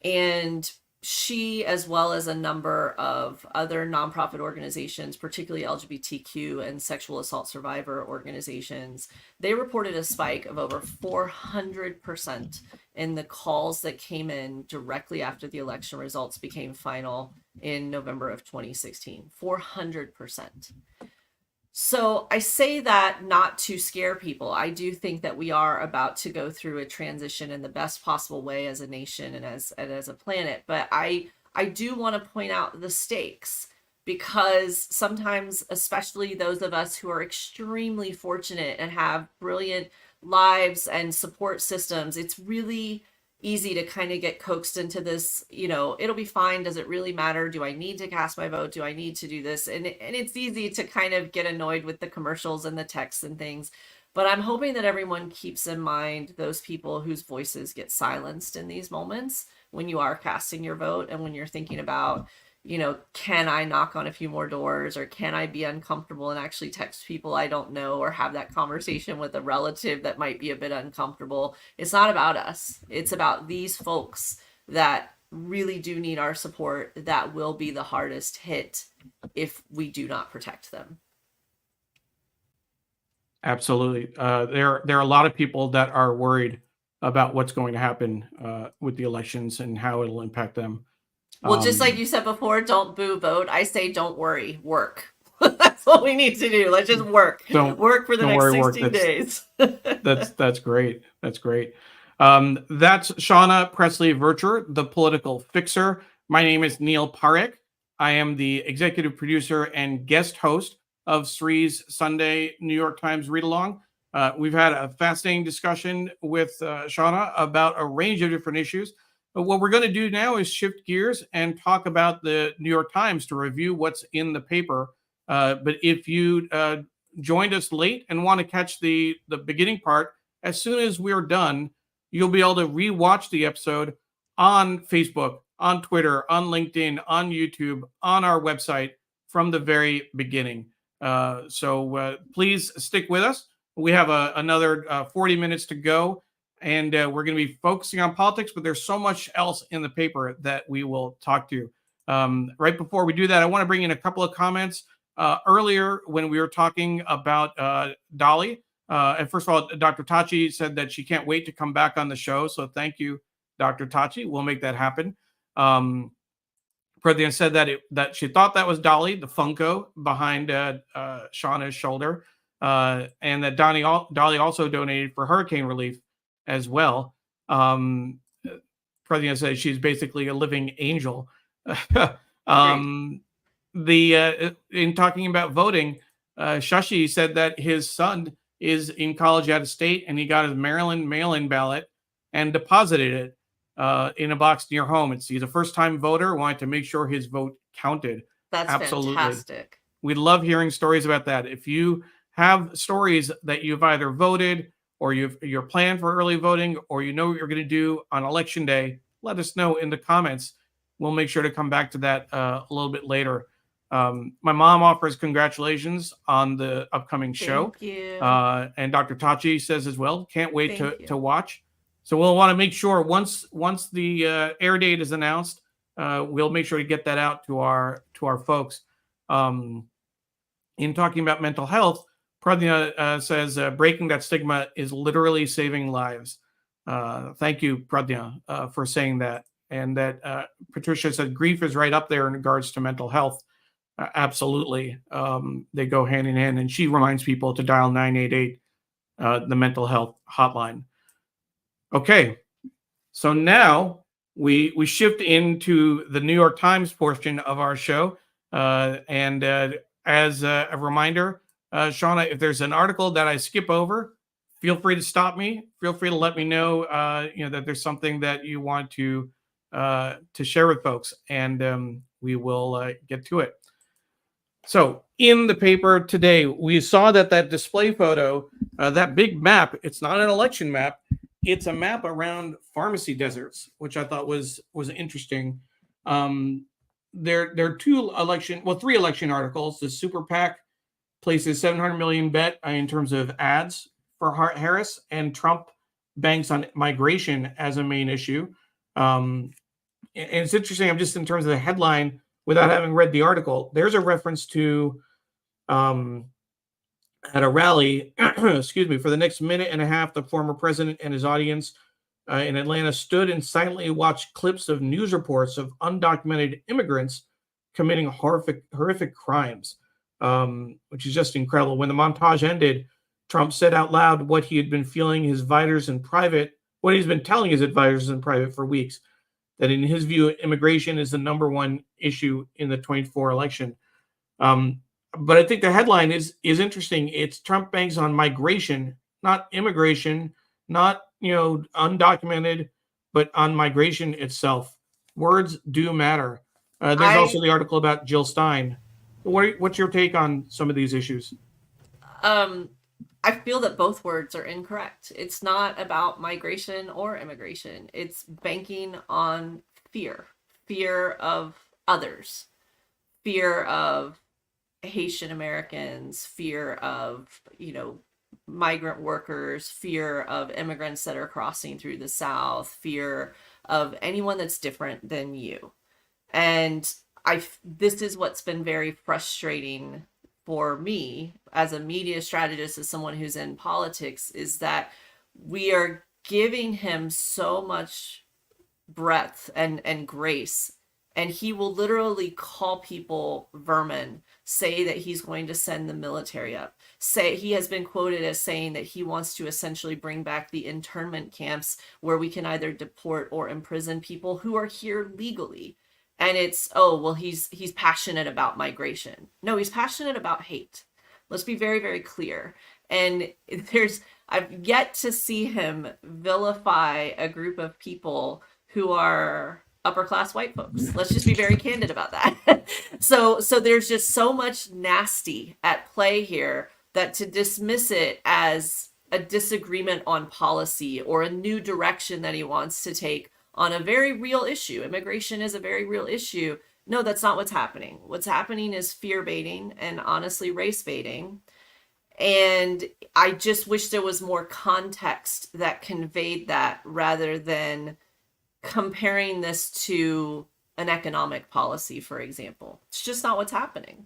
And she, as well as a number of other nonprofit organizations, particularly LGBTQ and sexual assault survivor organizations, they reported a spike of over 400% in the calls that came in directly after the election results became final in November of 2016. 400%. So I say that not to scare people. I do think that we are about to go through a transition in the best possible way as a nation and as a planet. But I do want to point out the stakes, because sometimes, especially those of us who are extremely fortunate and have brilliant lives and support systems, it's really easy to kind of get coaxed into this, it'll be fine. Does it really matter? Do I need to cast my vote? Do I need to do this? And it's easy to kind of get annoyed with the commercials and the texts and things. But I'm hoping that everyone keeps in mind those people whose voices get silenced in these moments when you are casting your vote and when you're thinking about, can I knock on a few more doors, or can I be uncomfortable and actually text people I don't know, or have that conversation with a relative that might be a bit uncomfortable. It's not about us. It's about these folks that really do need our support, that will be the hardest hit if we do not protect them. Absolutely. There are a lot of people that are worried about what's going to happen with the elections and how it'll impact them. Well, just like you said before, don't boo, vote. I say don't worry, work. That's what we need to do. Let's just work. Work for the next 16 days. That's great. That's great. That's Shawna Presley Vercher, the political fixer. My name is Neil Parekh. I am the executive producer and guest host of Sri's Sunday New York Times Read Along. We've had a fascinating discussion with Shawna about a range of different issues. But what we're going to do now is shift gears and talk about the New York Times to review what's in the paper. But if you joined us late and want to catch the beginning part, as soon as we're done, you'll be able to rewatch the episode on Facebook, on Twitter, on LinkedIn, on YouTube, on our website from the very beginning. So please stick with us. We have another 40 minutes to go. And we're going to be focusing on politics, but there's so much else in the paper that we will talk to. Right before we do that, I want to bring in a couple of comments. Earlier, when we were talking about Dolly, and first of all, Dr. Tachi said that she can't wait to come back on the show. So thank you, Dr. Tachi. We'll make that happen. Pradhan said that she thought that was Dolly, the Funko behind Shawna's shoulder, and that Dolly also donated for hurricane relief as well. Pradhan says she's basically a living angel. In talking about voting, Shashi said that his son is in college out of state, and he got his Maryland mail-in ballot and deposited it in a box near home. He's a first-time voter, wanted to make sure his vote counted. That's absolutely fantastic. We love hearing stories about that. If you have stories that you've either voted, or you're planned for early voting, or you know what you're going to do on election day, let us know in the comments. We'll make sure to come back to that a little bit later. My mom offers congratulations on the upcoming show. Thank you. And Dr. Tachi says as well, can't wait to watch. So we'll want to make sure once the air date is announced, we'll make sure to get that out to our folks. In talking about mental health, Pradhan says breaking that stigma is literally saving lives. Thank you, Pradhan, for saying that. And that Patricia said grief is right up there in regards to mental health. Absolutely. They go hand in hand. And she reminds people to dial 988, the mental health hotline. Okay. So now we shift into the New York Times portion of our show. And as a reminder, Shawna, if there's an article that I skip over, feel free to stop me. Feel free to let me know, that there's something that you want to share with folks, and we will get to it. So in the paper today, we saw that display photo, that big map, it's not an election map. It's a map around pharmacy deserts, which I thought was interesting. There are three election articles. The Super PAC places 700 million bet in terms of ads for Harris, and Trump banks on migration as a main issue. And it's interesting. I'm just in terms of the headline, without having read the article, there's a reference to at a rally, excuse me, for the next minute and a half, the former president and his audience in Atlanta stood and silently watched clips of news reports of undocumented immigrants committing horrific crimes, which is just incredible. When the montage ended, Trump said out loud what he had been feeling his advisors in private, what he's been telling his advisors in private for weeks, that in his view, immigration is the number one issue in the 24 election. But I think the headline is interesting. It's Trump banks on migration, not immigration, not undocumented but on migration itself, words do matter. There's also the article about Jill Stein. What's your take on some of these issues? I feel that both words are incorrect. It's not about migration or immigration. It's banking on fear of others, fear of Haitian Americans, fear of, migrant workers, fear of immigrants that are crossing through the South, fear of anyone that's different than you. And this is what's been very frustrating for me as a media strategist, as someone who's in politics, is that we are giving him so much breadth and grace, and he will literally call people vermin, say that he's going to send the military up, say he has been quoted as saying that he wants to essentially bring back the internment camps where we can either deport or imprison people who are here legally. And it's, oh, well, he's passionate about migration. No, he's passionate about hate. Let's be very, very clear. And I've yet to see him vilify a group of people who are upper class white folks. Let's just be very candid about that. So there's just so much nasty at play here that to dismiss it as a disagreement on policy or a new direction that he wants to take on a very real issue. Immigration is a very real issue. No, that's not what's happening. What's happening is fear baiting and honestly race baiting. And I just wish there was more context that conveyed that rather than comparing this to an economic policy, for example. It's just not what's happening.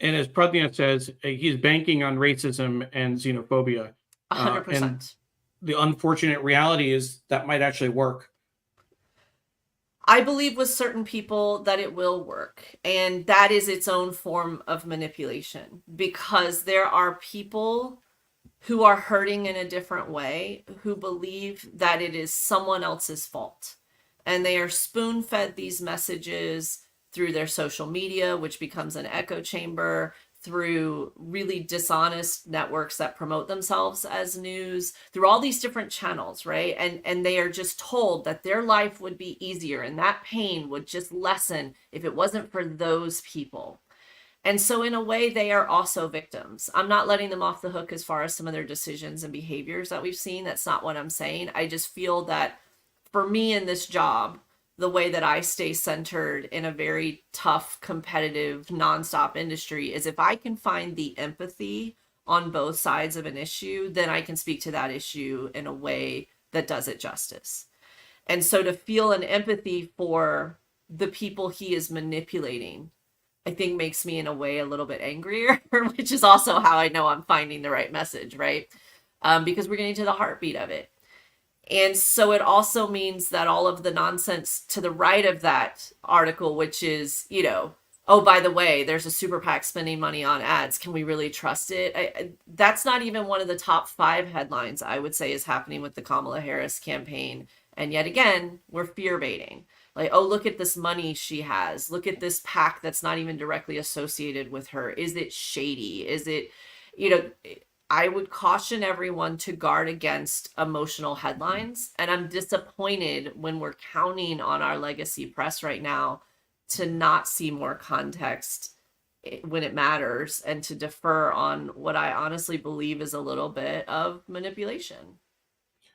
And as Pradnya says, he's banking on racism and xenophobia. 100%. And the unfortunate reality is that might actually work. I believe with certain people that it will work, and that is its own form of manipulation, because there are people who are hurting in a different way, who believe that it is someone else's fault, and they are spoon-fed these messages through their social media, which becomes an echo chamber, through really dishonest networks that promote themselves as news, through all these different channels, right? And they are just told that their life would be easier and that pain would just lessen if it wasn't for those people. And so in a way, they are also victims. I'm not letting them off the hook as far as some of their decisions and behaviors that we've seen. That's not what I'm saying. I just feel that for me in this job, the way that I stay centered in a very tough, competitive, nonstop industry is if I can find the empathy on both sides of an issue, then I can speak to that issue in a way that does it justice. And so to feel an empathy for the people he is manipulating, I think makes me in a way a little bit angrier, which is also how I know I'm finding the right message, right? Because we're getting to the heartbeat of it. And so it also means that all of the nonsense to the right of that article, which is, oh, by the way, there's a super PAC spending money on ads. Can we really trust it? That's not even one of the top 5 headlines I would say is happening with the Kamala Harris campaign. And yet again, we're fear baiting. Like, oh, look at this money she has. Look at this PAC that's not even directly associated with her. Is it shady? Is it, I would caution everyone to guard against emotional headlines. And I'm disappointed when we're counting on our legacy press right now to not see more context when it matters and to defer on what I honestly believe is a little bit of manipulation.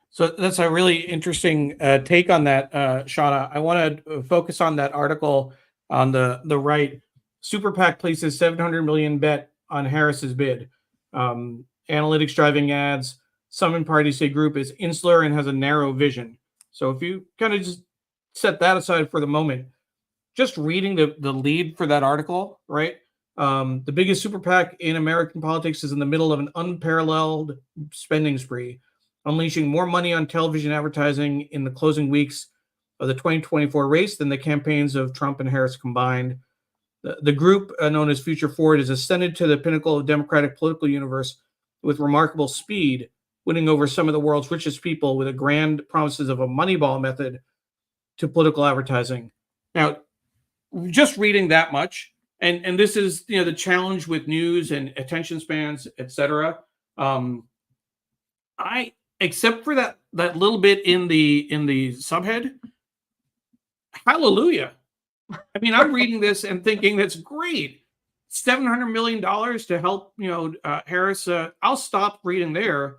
So that's a really interesting take on that, Shawna. I want to focus on that article on the right. Super PAC places $700 million bet on Harris's bid. Analytics driving ads. Some in party say group is insular and has a narrow vision. So if you kind of just set that aside for the moment, just reading the lead for that article, right? The biggest super PAC in American politics is in the middle of an unparalleled spending spree, unleashing more money on television advertising in the closing weeks of the 2024 race than the campaigns of Trump and Harris combined. The group, known as Future Forward, has ascended to the pinnacle of Democratic political universe with remarkable speed, winning over some of the world's richest people with a grand promises of a Moneyball method to political advertising. Now, just reading that much, and this is the challenge with news and attention spans, etc. I except for that little bit in the subhead, hallelujah. I mean, I'm reading this and thinking that's great. $700 million to help, Harris. I'll stop reading there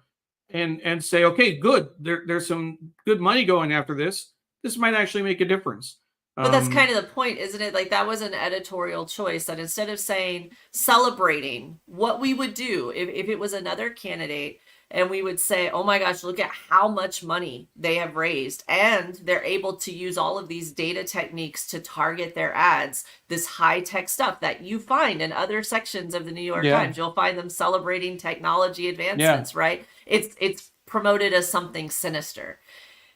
and say, okay, good. There's some good money going after this. This might actually make a difference. But that's kind of the point, isn't it? Like, that was an editorial choice, that instead of saying, celebrating what we would do if it was another candidate, and we would say, oh my gosh, look at how much money they have raised, and they're able to use all of these data techniques to target their ads, this high-tech stuff that you find in other sections of the New York Times. You'll find them celebrating technology advancements, right? It's promoted as something sinister.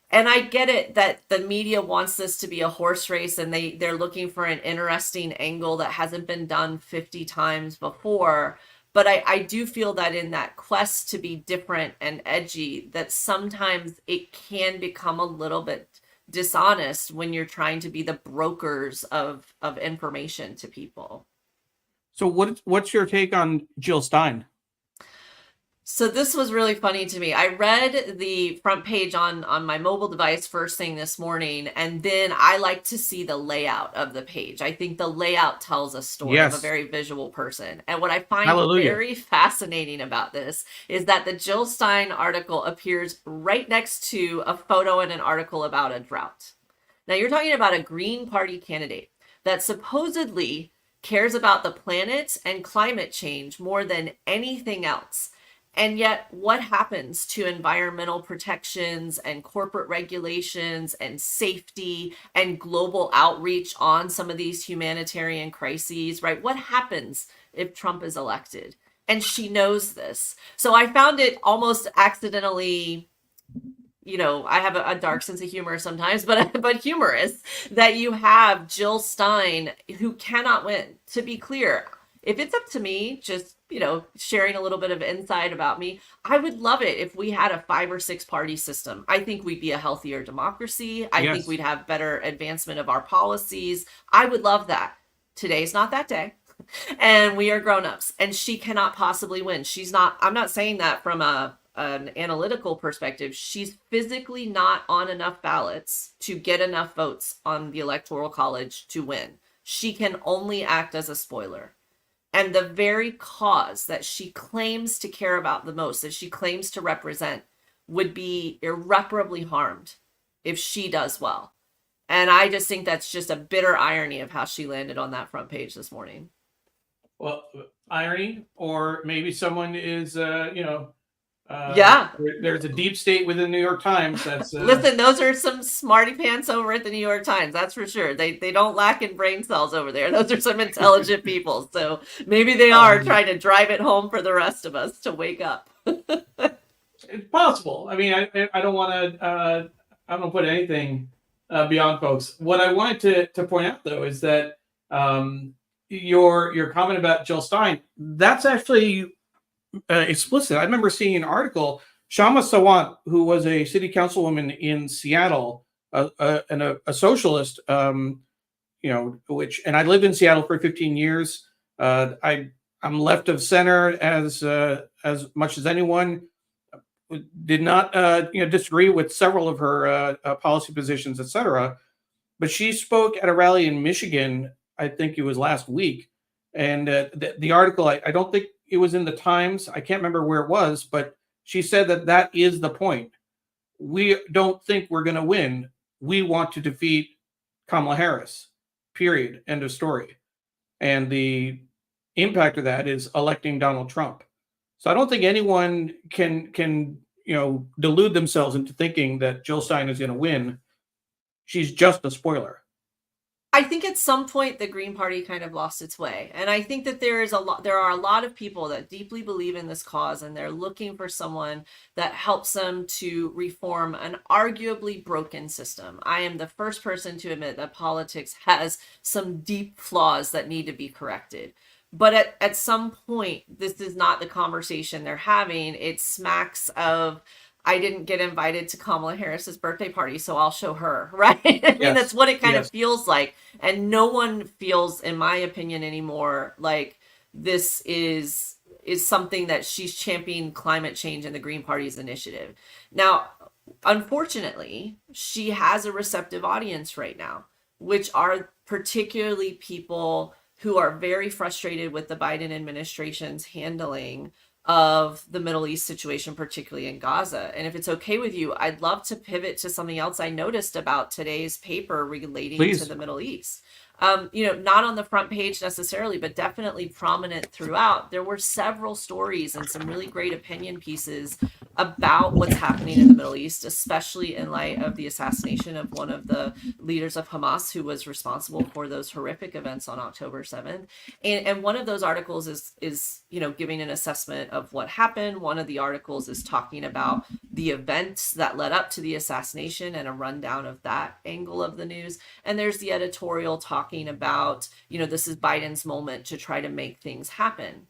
And I get it that the media wants this to be a horse race, and they're looking for an interesting angle that hasn't been done 50 times before. But I do feel that in that quest to be different and edgy, that sometimes it can become a little bit dishonest when you're trying to be the brokers of information to people. So what's your take on Jill Stein? So this was really funny to me. I read the front page on my mobile device first thing this morning, and then I like to see the layout of the page. I think the layout tells a story. I'm a very visual person. And what I find very fascinating about this is that the Jill Stein article appears right next to a photo and an article about a drought. Now, you're talking about a Green Party candidate that supposedly cares about the planet and climate change more than anything else. And yet, what happens to environmental protections and corporate regulations and safety and global outreach on some of these humanitarian crises, right? What happens if Trump is elected? And she knows this. So I found it almost accidentally, I have a dark sense of humor sometimes, but humorous, that you have Jill Stein, who cannot win. To be clear, if it's up to me, just sharing a little bit of insight about me, I would love it if we had a 5 or 6 party system. I think we'd be a healthier democracy. I think we'd have better advancement of our policies. I would love that. Today's not that day. And we are grown-ups, and she cannot possibly win. I'm not saying that from an analytical perspective. She's physically not on enough ballots to get enough votes on the Electoral College to win. She can only act as a spoiler. And the very cause that she claims to care about the most, that she claims to represent, would be irreparably harmed if she does well. And I just think that's just a bitter irony of how she landed on that front page this morning. Well, irony, or maybe someone is, there's a deep state within the New York Times that's listen, those are some smarty pants over at the New York Times, that's for sure. They don't lack in brain cells over there. Those are some intelligent people. So maybe they are trying to drive it home for the rest of us to wake up. It's possible. I mean, I don't want to put anything beyond folks. What I wanted to point out, though, is that your comment about Jill Stein, that's actually explicit. I remember seeing an article, Shawna Sawant, who was a city councilwoman in Seattle, and a socialist, and I lived in Seattle for 15 years. I'm left of center as much as anyone. Did not disagree with several of her policy positions, etc. But she spoke at a rally in Michigan, I think it was last week, and the article, I don't think it was in the Times. I can't remember where it was, but she said that is the point. We don't think we're going to win. We want to defeat Kamala Harris, period, end of story. And the impact of that is electing Donald Trump. So I don't think anyone can delude themselves into thinking that Jill Stein is going to win. She's just a spoiler. I think at some point the Green Party kind of lost its way. And I think that there are a lot of people that deeply believe in this cause, and they're looking for someone that helps them to reform an arguably broken system. I am the first person to admit that politics has some deep flaws that need to be corrected. But at some point, this is not the conversation they're having. It smacks of, I didn't get invited to Kamala Harris's birthday party, so I'll show her, right? I mean, that's what it kind of feels like. And no one feels, in my opinion, anymore like this is something that she's championing climate change and the Green Party's initiative. Now, unfortunately, she has a receptive audience right now, which are particularly people who are very frustrated with the Biden administration's handling of the Middle East situation, particularly in Gaza. And if it's okay with you, I'd love to pivot to something else I noticed about today's paper relating Please. to the Middle East. Not on the front page necessarily, but definitely prominent throughout. There were several stories and some really great opinion pieces about what's happening in the Middle East, especially in light of the assassination of one of the leaders of Hamas who was responsible for those horrific events on October 7th. And one of those articles is giving an assessment of what happened. One of the articles is talking about the events that led up to the assassination and a rundown of that angle of the news. And there's the editorial talking about, this is Biden's moment to try to make things happen.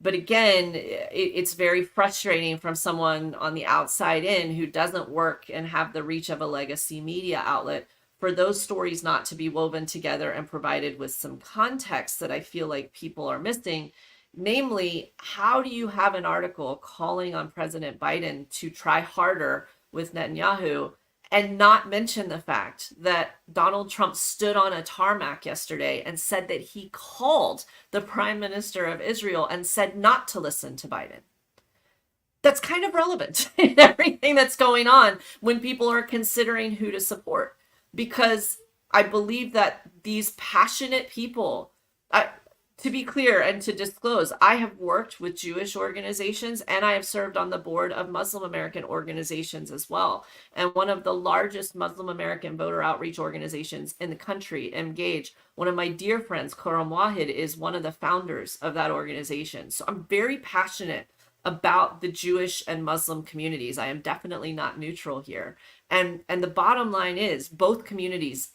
But again, it's very frustrating from someone on the outside in who doesn't work and have the reach of a legacy media outlet for those stories not to be woven together and provided with some context that I feel like people are missing. Namely, how do you have an article calling on President Biden to try harder with Netanyahu and not mention the fact that Donald Trump stood on a tarmac yesterday and said that he called the Prime Minister of Israel and said not to listen to Biden? That's kind of relevant in everything that's going on when people are considering who to support. Because I believe that these passionate people, to be clear and to disclose, I have worked with Jewish organizations and I have served on the board of Muslim American organizations as well. And one of the largest Muslim American voter outreach organizations in the country, Engage, one of my dear friends, Khurram Wahid, is one of the founders of that organization. So I'm very passionate about the Jewish and Muslim communities. I am definitely not neutral here. And the bottom line is both communities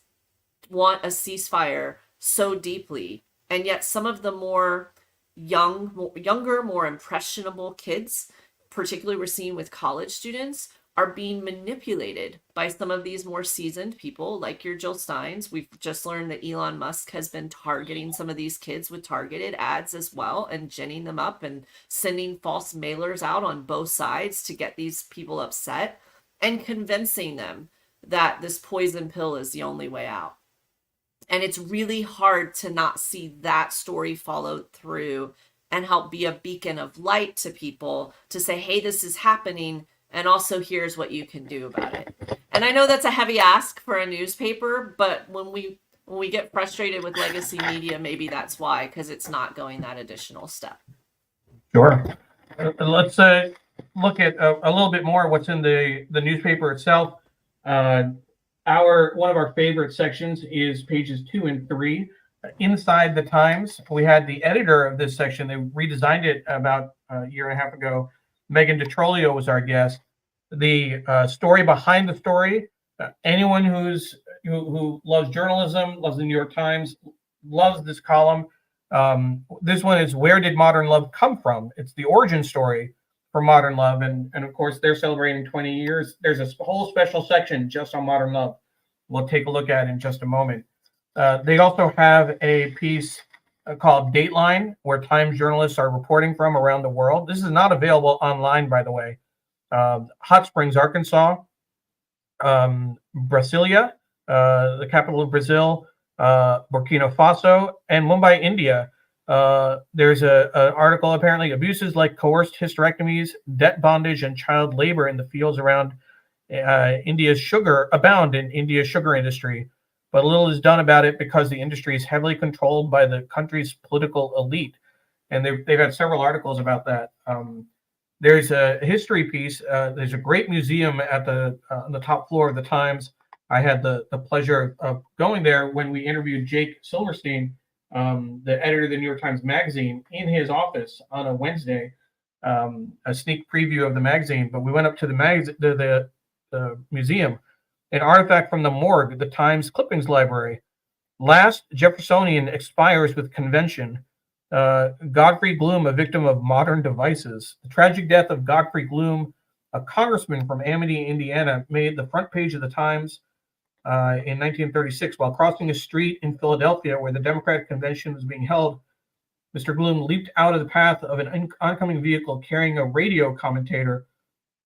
want a ceasefire so deeply. And yet some of the more younger, more impressionable kids, particularly we're seeing with college students, are being manipulated by some of these more seasoned people like your Jill Steins. We've just learned that Elon Musk has been targeting some of these kids with targeted ads as well and ginning them up and sending false mailers out on both sides to get these people upset and convincing them that this poison pill is the only way out. And it's really hard to not see that story followed through and help be a beacon of light to people to say, hey, this is happening. And also here's what you can do about it. And I know that's a heavy ask for a newspaper, but when we get frustrated with legacy media, maybe that's why, because it's not going that additional step. Sure. Let's look at a little bit more what's in the newspaper itself. One of our favorite sections is pages 2 and 3. Inside the Times, we had the editor of this section. They redesigned it about a year and a half ago. Megan DeTrolio was our guest. The story behind the story. Anyone who loves journalism, loves the New York Times, loves this column. This one is Where Did Modern Love Come From? It's the origin story for modern love. And of course, they're celebrating 20 years. There's a whole special section just on modern love. We'll take a look at in just a moment. They also have a piece called Dateline, where Times journalists are reporting from around the world. This is not available online, by the way. Hot Springs, Arkansas, Brasilia, the capital of Brazil, Burkina Faso, and Mumbai, India. There's an article, apparently, abuses like coerced hysterectomies, debt bondage, and child labor in the fields around India's sugar abound in India's sugar industry. But little is done about it because the industry is heavily controlled by the country's political elite. And they've had several articles about that. There's a history piece. There's a great museum at on the top floor of the Times. I had the pleasure of going there when we interviewed Jake Silverstein, the editor of the New York Times Magazine, in his office on a Wednesday, a sneak preview of the magazine. But we went up to the museum, an artifact from the morgue, the Times Clippings Library. Last Jeffersonian expires with convention. Godfrey Gloom, a victim of modern devices. The tragic death of Godfrey Gloom, a congressman from Amity, Indiana, made the front page of the Times in 1936 while crossing a street in Philadelphia where the Democratic convention was being held. Mr. Gloom leaped out of the path of an oncoming vehicle carrying a radio commentator,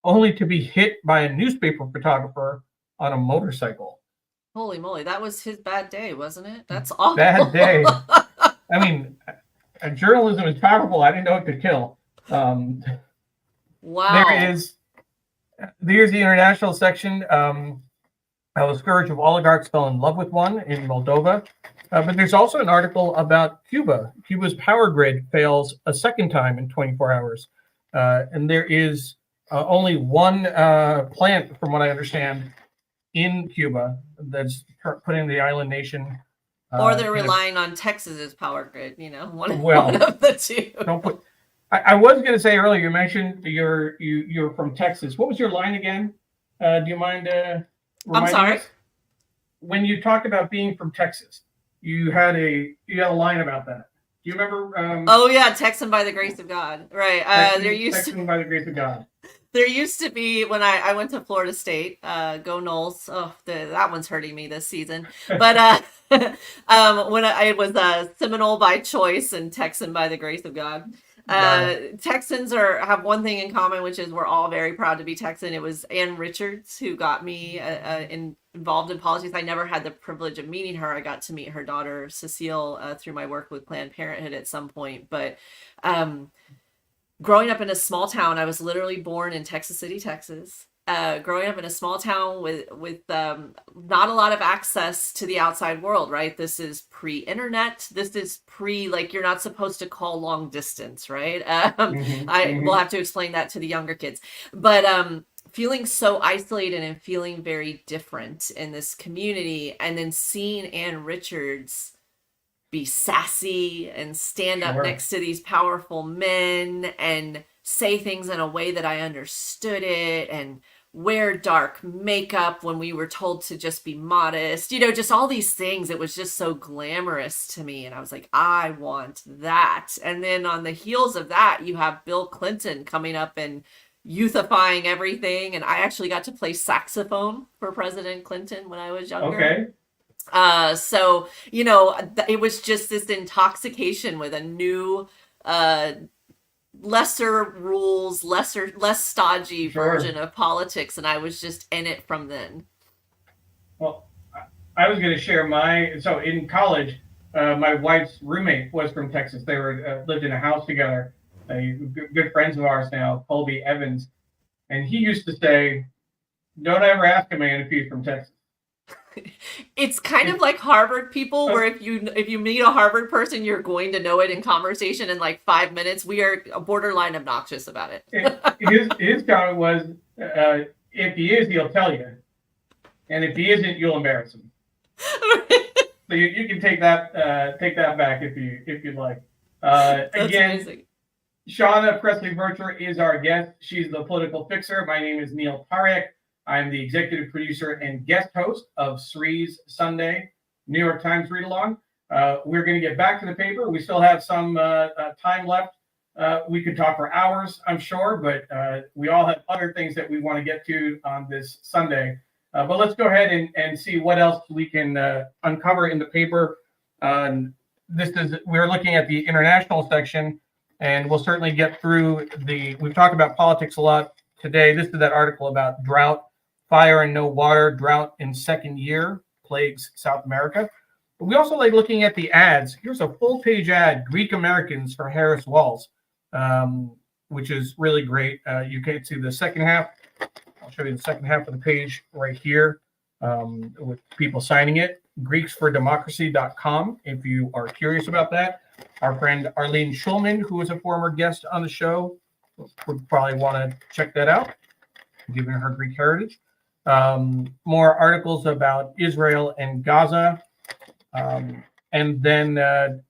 only to be hit by a newspaper photographer on a motorcycle. Holy moly, that was his bad day, wasn't it? That's awful. Bad day. I mean, journalism is powerful. I didn't know it could kill. Wow. Here's the international section. How a scourge of oligarchs fell in love with one in Moldova. But there's also an article about Cuba. Cuba's power grid fails a second time in 24 hours. And there is only one plant, from what I understand, in Cuba that's putting the island nation. Or they're relying on Texas's power grid, one of the two. Don't put. I was going to say earlier, you mentioned you're from Texas. What was your line again? Do you mind? I'm sorry. Us? When you talked about being from Texas, you had a line about that. Do you remember? Oh yeah, Texan by the grace of God, right? Texan by the grace of God. There used to be, when I went to Florida State, go Noles. Oh, that one's hurting me this season. But when I was Seminole by choice and Texan by the grace of God. Texans have one thing in common, which is we're all very proud to be Texan. It was Ann Richards who got me involved in politics. I never had the privilege of meeting her. I got to meet her daughter, Cecile, through my work with Planned Parenthood at some point. But growing up in a small town, I was literally born in Texas City, Texas. Growing up in a small town with not a lot of access to the outside world, right? This is pre-internet. This is you're not supposed to call long distance, right? I will have to explain that to the younger kids. But feeling so isolated and feeling very different in this community, and then seeing Ann Richards be sassy and stand up next to these powerful men and say things in a way that I understood it, and wear dark makeup when we were told to just be modest, just all these things. It was just so glamorous to me. And I was like, I want that. And then on the heels of that, you have Bill Clinton coming up and youthifying everything. And I actually got to play saxophone for President Clinton when I was younger. Okay. So, it was just this intoxication with a new, lesser rules, less stodgy version of politics, and I was just in it from then. Well, I was going to share so in college, my wife's roommate was from Texas. They were lived in a house together. Good friends of ours now, Colby Evans, and he used to say, "Don't ever ask a man if he's from Texas." It's kind of like Harvard people, where if you meet a Harvard person, you're going to know it in conversation in like 5 minutes. We are borderline obnoxious about it. His comment was, if he is, he'll tell you, and if he isn't, you'll embarrass him. So you can take that back if you'd like. Again, amazing. Shawna Presley Vercher is our guest. She's the political fixer. My name is Neil Parekh. I'm the executive producer and guest host of Sri's Sunday New York Times Read Along. We're going to get back to the paper. We still have some time left. We could talk for hours, I'm sure, but we all have other things that we want to get to on this Sunday. But let's go ahead and see what else we can uncover in the paper. We're looking at the international section, and we'll certainly get through we've talked about politics a lot today. This is that article about drought. Fire and no water, drought in second year plagues South America. But we also like looking at the ads. Here's a full-page ad, Greek Americans for Harris Walls, which is really great. You can see the second half. I'll show you the second half of the page right here with people signing it. GreeksForDemocracy.com if you are curious about that. Our friend Arlene Schulman, who was a former guest on the show, would probably want to check that out, given her Greek heritage. More articles about Israel and Gaza. And then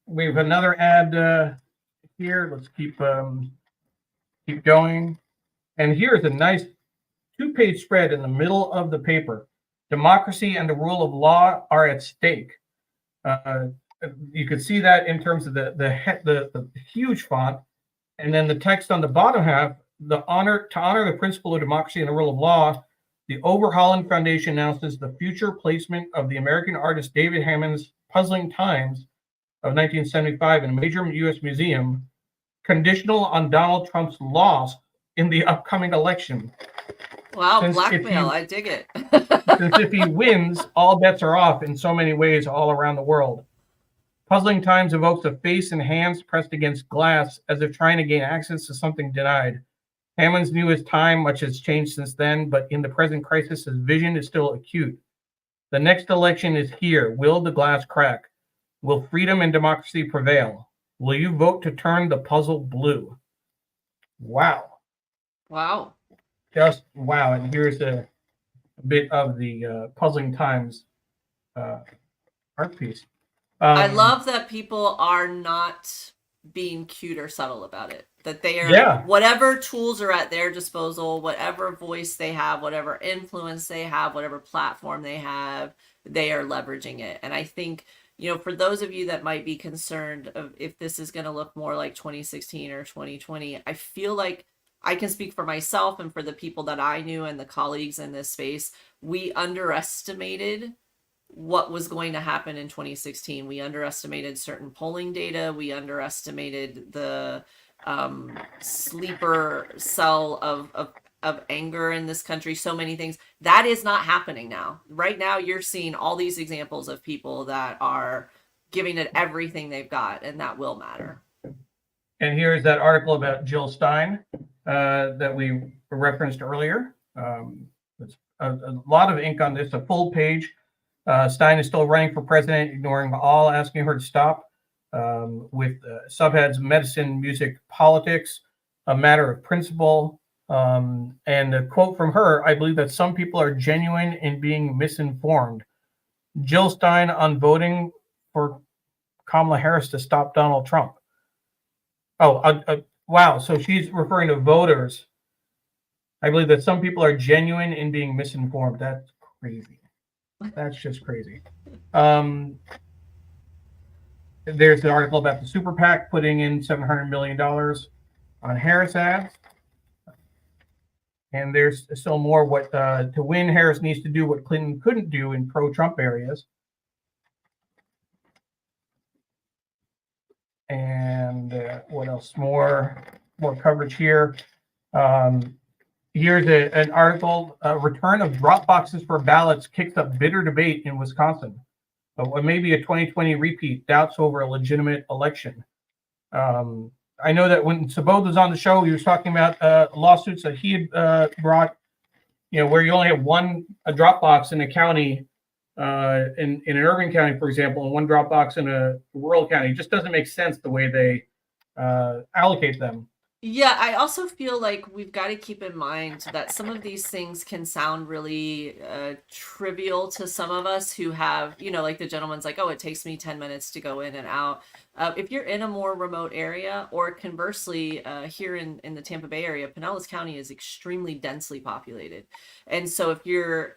we have another ad here. Let's keep going. And here's a nice 2-page spread in the middle of the paper. Democracy and the rule of law are at stake. You can see that in terms of the huge font. And then the text on the bottom half, to honor the principle of democracy and the rule of law, the Overholland Foundation announces the future placement of the American artist David Hammond's Puzzling Times of 1975 in a major U.S. museum, conditional on Donald Trump's loss in the upcoming election. Wow, Since blackmail. I dig it. since if he wins, all bets are off in so many ways all around the world. Puzzling Times evokes a face and hands pressed against glass as if trying to gain access to something denied. Hammond's newest time, much has changed since then, but in the present crisis, his vision is still acute. The next election is here. Will the glass crack? Will freedom and democracy prevail? Will you vote to turn the puzzle blue? Wow. Wow. Just wow. And here's a bit of the Puzzling Times art piece. I love that people are not being cute or subtle about it. That they are, whatever tools are at their disposal, whatever voice they have, whatever influence they have, whatever platform they have, they are leveraging it. And I think, you know, for those of you that might be concerned of if this is going to look more like 2016 or 2020, I feel like I can speak for myself and for the people that I knew and the colleagues in this space. We underestimated what was going to happen in 2016. We underestimated certain polling data. We underestimated the sleeper cell of anger in this country. So many things that is not happening now. Right now, you're seeing all these examples of people that are giving it everything they've got, and that will matter. And here's that article about Jill Stein that we referenced earlier. It's a lot of ink on this, a full page. Stein is still running for president, ignoring all asking her to stop, with subheads medicine, music, politics, a matter of principle. And a quote from her, I believe that some people are genuine in being misinformed. Jill Stein on voting for Kamala Harris to stop Donald Trump. Wow. So she's referring to voters. I believe that some people are genuine in being misinformed. That's crazy. That's just crazy. There's an article about the super PAC putting in $700 million on Harris ads. And there's still more what to win, Harris needs to do what Clinton couldn't do in pro-Trump areas. And what else? More coverage here. Here's an article, return of drop boxes for ballots kicks up bitter debate in Wisconsin. What may be a 2020 repeat, doubts over a legitimate election. I know that when Sabode was on the show, he was talking about lawsuits that he had brought, you know, where you only have a drop box in a county, in an urban county, for example, and one drop box in a rural county. It just doesn't make sense the way they allocate them. Yeah, I also feel like we've got to keep in mind that some of these things can sound really trivial to some of us who have, you know, like the gentleman's like, oh, it takes me 10 minutes to go in and out. If you're in a more remote area, or conversely, here in the Tampa Bay area, Pinellas County is extremely densely populated. And so if you're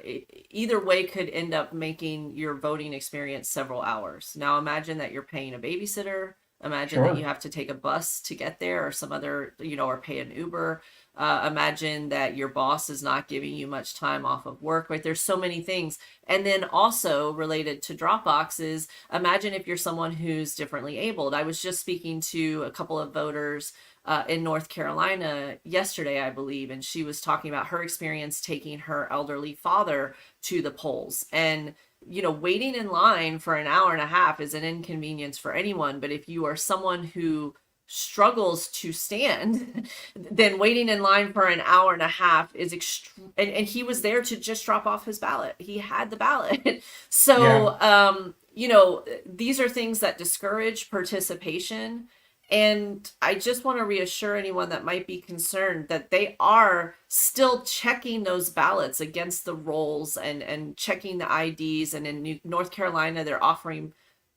either way could end up making your voting experience several hours. Now imagine that you're paying a babysitter. Imagine that you have to take a bus to get there, or some other, you know, or pay an Uber. Imagine that your boss is not giving you much time off of work, right? There's so many things. And then also related to drop boxes, imagine if you're someone who's differently abled. I was just speaking to a couple of voters in North Carolina yesterday, I believe, and she was talking about her experience taking her elderly father to the polls. And you know, waiting in line for an hour and a half is an inconvenience for anyone. But if you are someone who struggles to stand, then waiting in line for an hour and a half is extreme. And he was there to just drop off his ballot. He had the ballot. So, you know, these are things that discourage participation. And I just want to reassure anyone that might be concerned that they are still checking those ballots against the rolls and checking the IDs. And in North Carolina, they're offering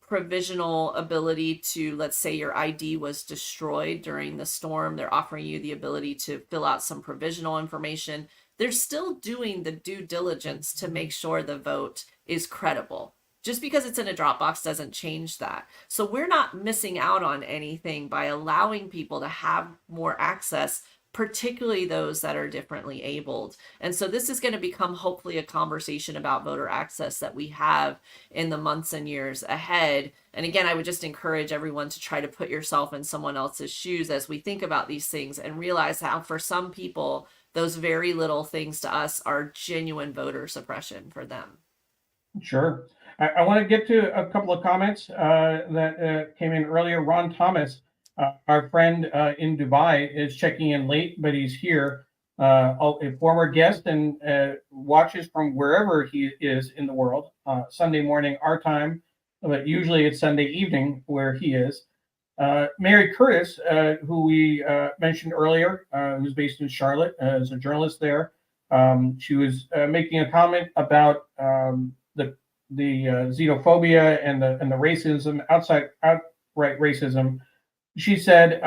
provisional ability to, let's say your ID was destroyed during the storm. They're offering you the ability to fill out some provisional information. They're still doing the due diligence to make sure the vote is credible. Just because it's in a Dropbox doesn't change that. So we're not missing out on anything by allowing people to have more access particularly those that are differently abled. And so this is going to become hopefully a conversation about voter access that we have in the months and years ahead. And again, I would just encourage everyone to try to put yourself in someone else's shoes as we think about these things and realize how for some people, those very little things to us are genuine voter suppression for them. Sure. I want to get to a couple of comments that came in earlier. Ron Thomas, our friend in Dubai, is checking in late, but he's here. A former guest and watches from wherever he is in the world. Sunday morning, our time, but usually it's Sunday evening where he is. Mary Curtis, who we mentioned earlier, who's based in Charlotte, is a journalist there. She was making a comment about the xenophobia and the racism, outright racism. She said,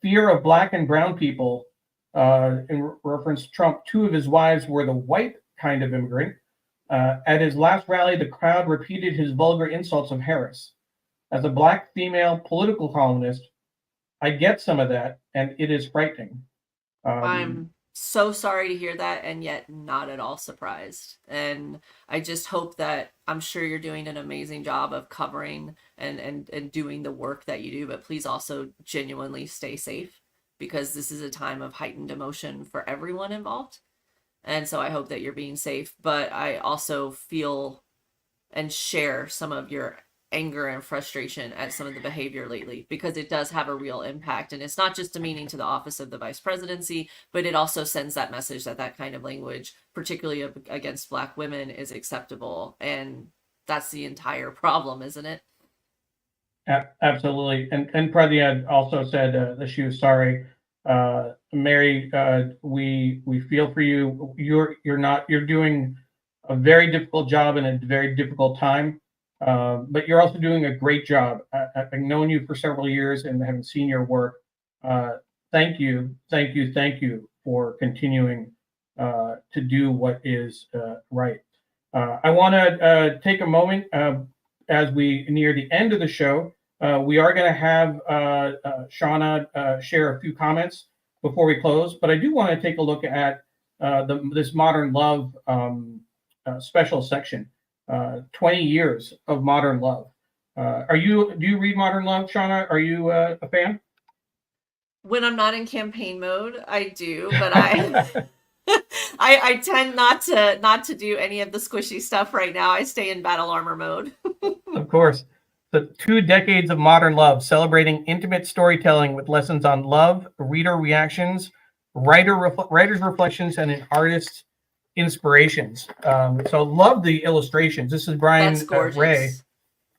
fear of Black and brown people, in reference to Trump. Two of his wives were the white kind of immigrant. At his last rally, the crowd repeated his vulgar insults of Harris. As a Black female political columnist, I get some of that, and it is frightening. I'm so sorry to hear that, and yet not at all surprised. And I just hope that, I'm sure you're doing an amazing job of covering and doing the work that you do, but please also genuinely stay safe, because this is a time of heightened emotion for everyone involved. And so I hope that you're being safe, but I also feel and share some of your anger and frustration at some of the behavior lately, because it does have a real impact. And it's not just demeaning to the office of the vice presidency, but it also sends that message that that kind of language, particularly against Black women, is acceptable. And that's the entire problem, isn't it? Absolutely. And Pradya also said that she was sorry. Mary, we feel for you. You're doing a very difficult job in a very difficult time. But you're also doing a great job. I've known you for several years and haven't seen your work. Thank you for continuing to do what is right. I want to take a moment as we near the end of the show. We are going to have Shawna share a few comments before we close, but I do want to take a look at this Modern Love special section. 20 years of Modern Love. Do you read Modern Love, Shawna? Are you a fan? When I'm not in campaign mode, I do, but I tend not to do any of the squishy stuff right now. I stay in battle armor mode. Of course. The 2 decades of Modern Love, celebrating intimate storytelling with lessons on love, reader reactions, writer's reflections, and an artist's inspirations. So love the illustrations. This is Brian Ray,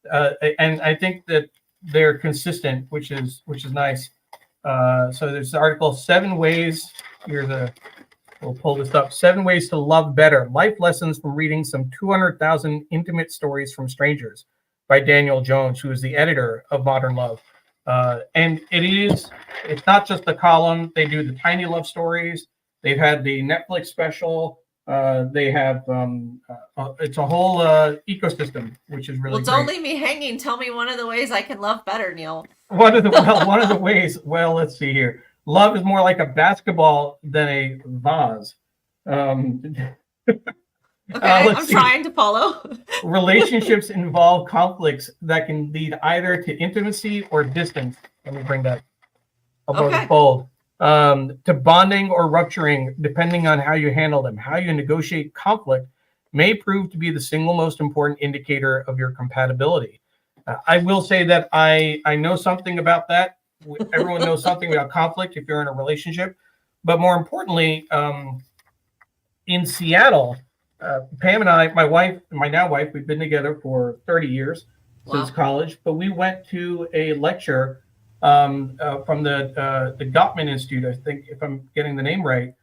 and I think that they're consistent, which is nice. So there's the article 7 ways. We'll pull this up. 7 ways to love better. Life lessons from reading some 200,000 intimate stories from strangers by Daniel Jones, who is the editor of Modern Love. And it's not just the column. They do the tiny love stories. They've had the Netflix special. They have it's a whole ecosystem, which is really well. Don't great. leave me hanging. Tell me one of the ways I can love better, Neil. One of the ways. Well, let's see here. Love is more like a basketball than a vase. Okay, I'm trying to follow. Relationships involve conflicts that can lead either to intimacy or distance. Let me bring that above the fold. To bonding or rupturing, depending on how you handle them. How you negotiate conflict may prove to be the single most important indicator of your compatibility. I will say that I know something about that. Everyone knows something about conflict if you're in a relationship. But more importantly, in Seattle, Pam and I, my now wife, we've been together for 30 years since college, but we went to a lecture from the Gottman Institute, I think, if I'm getting the name right.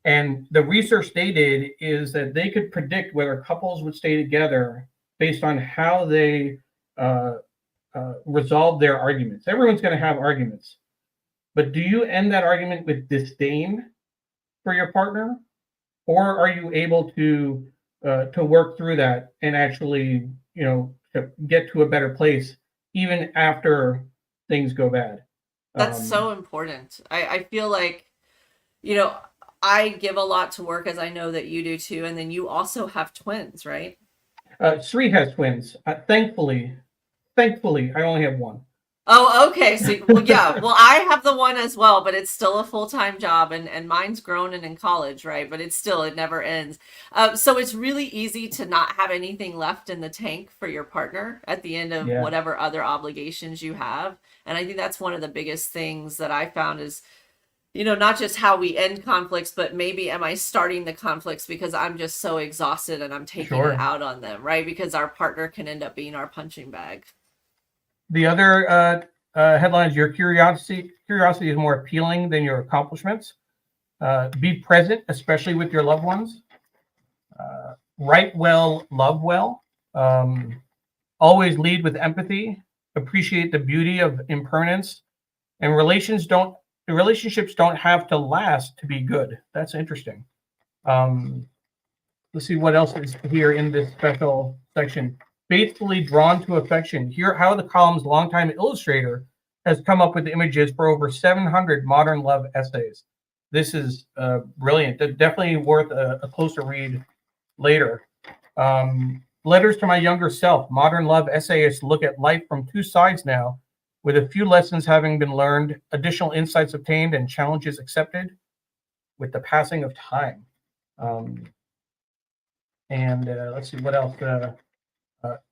And the research they did is that they could predict whether couples would stay together based on how they resolve their arguments. Everyone's going to have arguments, but do you end that argument with disdain for your partner, or are you able to work through that and actually, to get to a better place even after things go bad? That's so important. I feel like you know, I give a lot to work, as I know that you do too. And then you also have twins, right? Sri has twins. Thankfully, I only have one. Oh, okay. So, well, yeah. Well, I have the one as well, but it's still a full-time job, and mine's grown and in college, right? But it's still, it never ends. So it's really easy to not have anything left in the tank for your partner at the end of Yeah. whatever other obligations you have. And I think that's one of the biggest things that I found is, you know, not just how we end conflicts, but maybe am I starting the conflicts because I'm just so exhausted and I'm taking Sure. it out on them, right? Because our partner can end up being our punching bag. The other headline is your curiosity is more appealing than your accomplishments. Be present, especially with your loved ones. Write well, love well. Always lead with empathy. Appreciate the beauty of impermanence. And relationships don't have to last to be good. That's interesting. Let's see what else is here in this special section. Faithfully drawn to affection. Here, how the column's longtime illustrator has come up with images for over 700 modern love essays. This is brilliant. Definitely worth a closer read later. Letters to my younger self. Modern love essayists look at life from two sides now, with a few lessons having been learned, additional insights obtained, and challenges accepted with the passing of time. Let's see what else.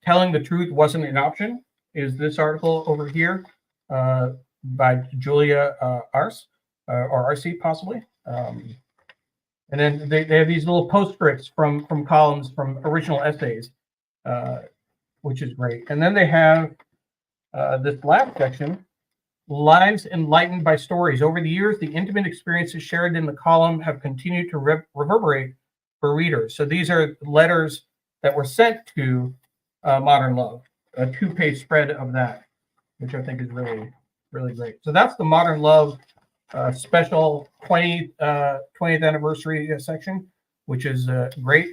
Telling the truth wasn't an option is this article over here by Julia Arce, or Arce possibly. And then they have these little postscripts from columns from original essays, which is great. And then they have this last section, lives enlightened by stories. Over the years, the intimate experiences shared in the column have continued to reverberate for readers. So these are letters that were sent to Modern Love, a 2-page spread of that, which I think is really, really great. So that's the Modern Love special 20th anniversary section, which is great.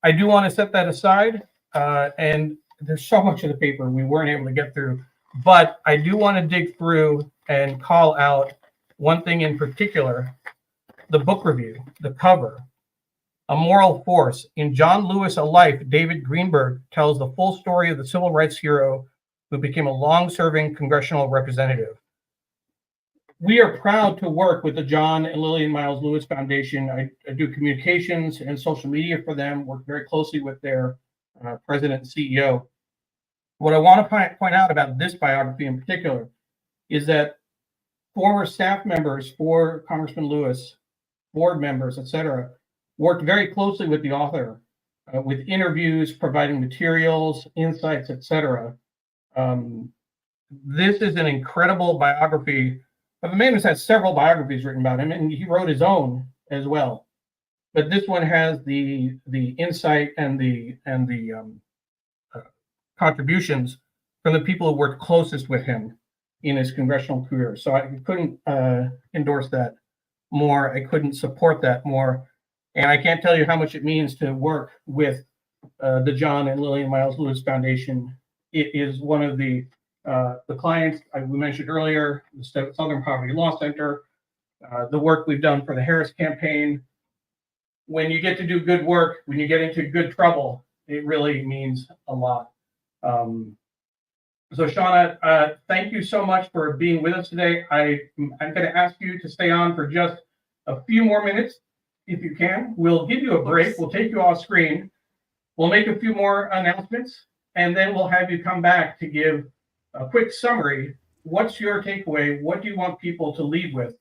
I do want to set that aside, and there's so much of the paper we weren't able to get through, but I do want to dig through and call out one thing in particular, the book review, the cover. A Moral Force. In John Lewis, A Life, David Greenberg tells the full story of the civil rights hero who became a long-serving congressional representative. We are proud to work with the John and Lillian Miles Lewis Foundation. I do communications and social media for them, work very closely with their president and CEO. What I want to point out about this biography in particular is that former staff members for Congressman Lewis, board members, etc., worked very closely with the author, with interviews, providing materials, insights, etc. This is an incredible biography of a man who's had several biographies written about him, and he wrote his own as well. But this one has the insight and the contributions from the people who worked closest with him in his congressional career. So I couldn't endorse that more. I couldn't support that more. And I can't tell you how much it means to work with the John and Lillian Miles Lewis Foundation. It is one of the clients we mentioned earlier, the Southern Poverty Law Center, the work we've done for the Harris campaign. When you get to do good work, when you get into good trouble, it really means a lot. So Shawna, thank you so much for being with us today. I'm going to ask you to stay on for just a few more minutes. If you can, we'll give you a break. We'll take you off screen. We'll make a few more announcements, and then we'll have you come back to give a quick summary. What's your takeaway? What do you want people to leave with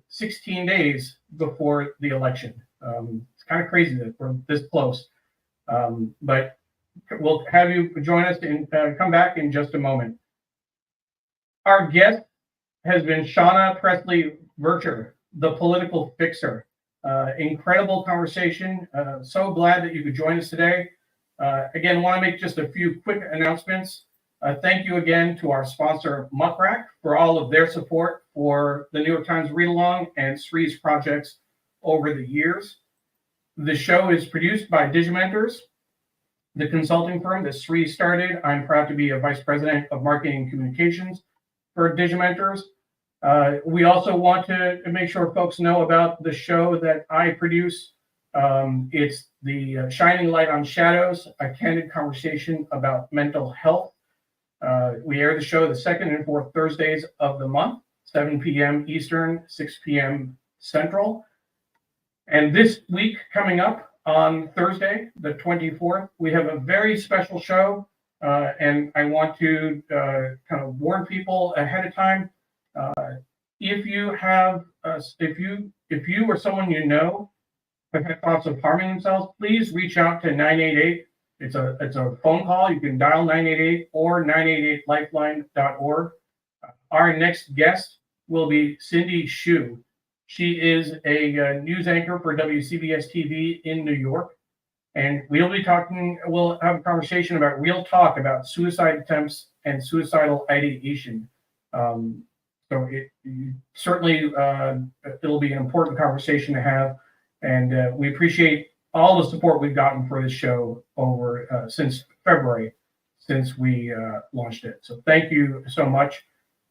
16 days before the election? It's kind of crazy that we're this close, but we'll have you join us and come back in just a moment. Our guest has been Shawna Presley Vercher, the political fixer. Incredible conversation. So glad that you could join us today. Again, want to make just a few quick announcements. Thank you again to our sponsor, Muckrack, for all of their support for the New York Times Read Along and Sri's projects over the years. The show is produced by Digimentors, the consulting firm that Sri started. I'm proud to be a vice president of marketing and communications for Digimentors. We also want to make sure folks know about the show that I produce. It's the Shining Light on Shadows, a candid conversation about mental health. We air the show the second and fourth Thursdays of the month, 7 p.m. Eastern, 6 p.m. Central. And this week coming up on Thursday, the 24th, we have a very special show. And I want to kind of warn people ahead of time. If you have, if you or someone you know have had thoughts of harming themselves, please reach out to 988. It's a phone call. You can dial 988 or 988lifeline.org. Our next guest will be Cindy Hsu. She is a news anchor for WCBS TV in New York. And we'll have a conversation about real talk about suicide attempts and suicidal ideation. So certainly it'll be an important conversation to have. And we appreciate all the support we've gotten for this show over since February, since we launched it. So thank you so much.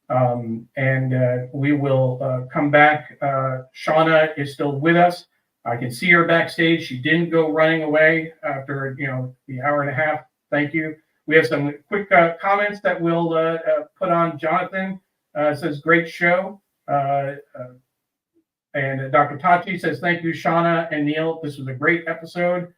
And we will come back. Shawna is still with us. I can see her backstage. She didn't go running away after the hour and a half. Thank you. We have some quick comments that we'll put on. Jonathan says, great show. And Dr. Tachi says, thank you, Shawna and Neil. This was a great episode.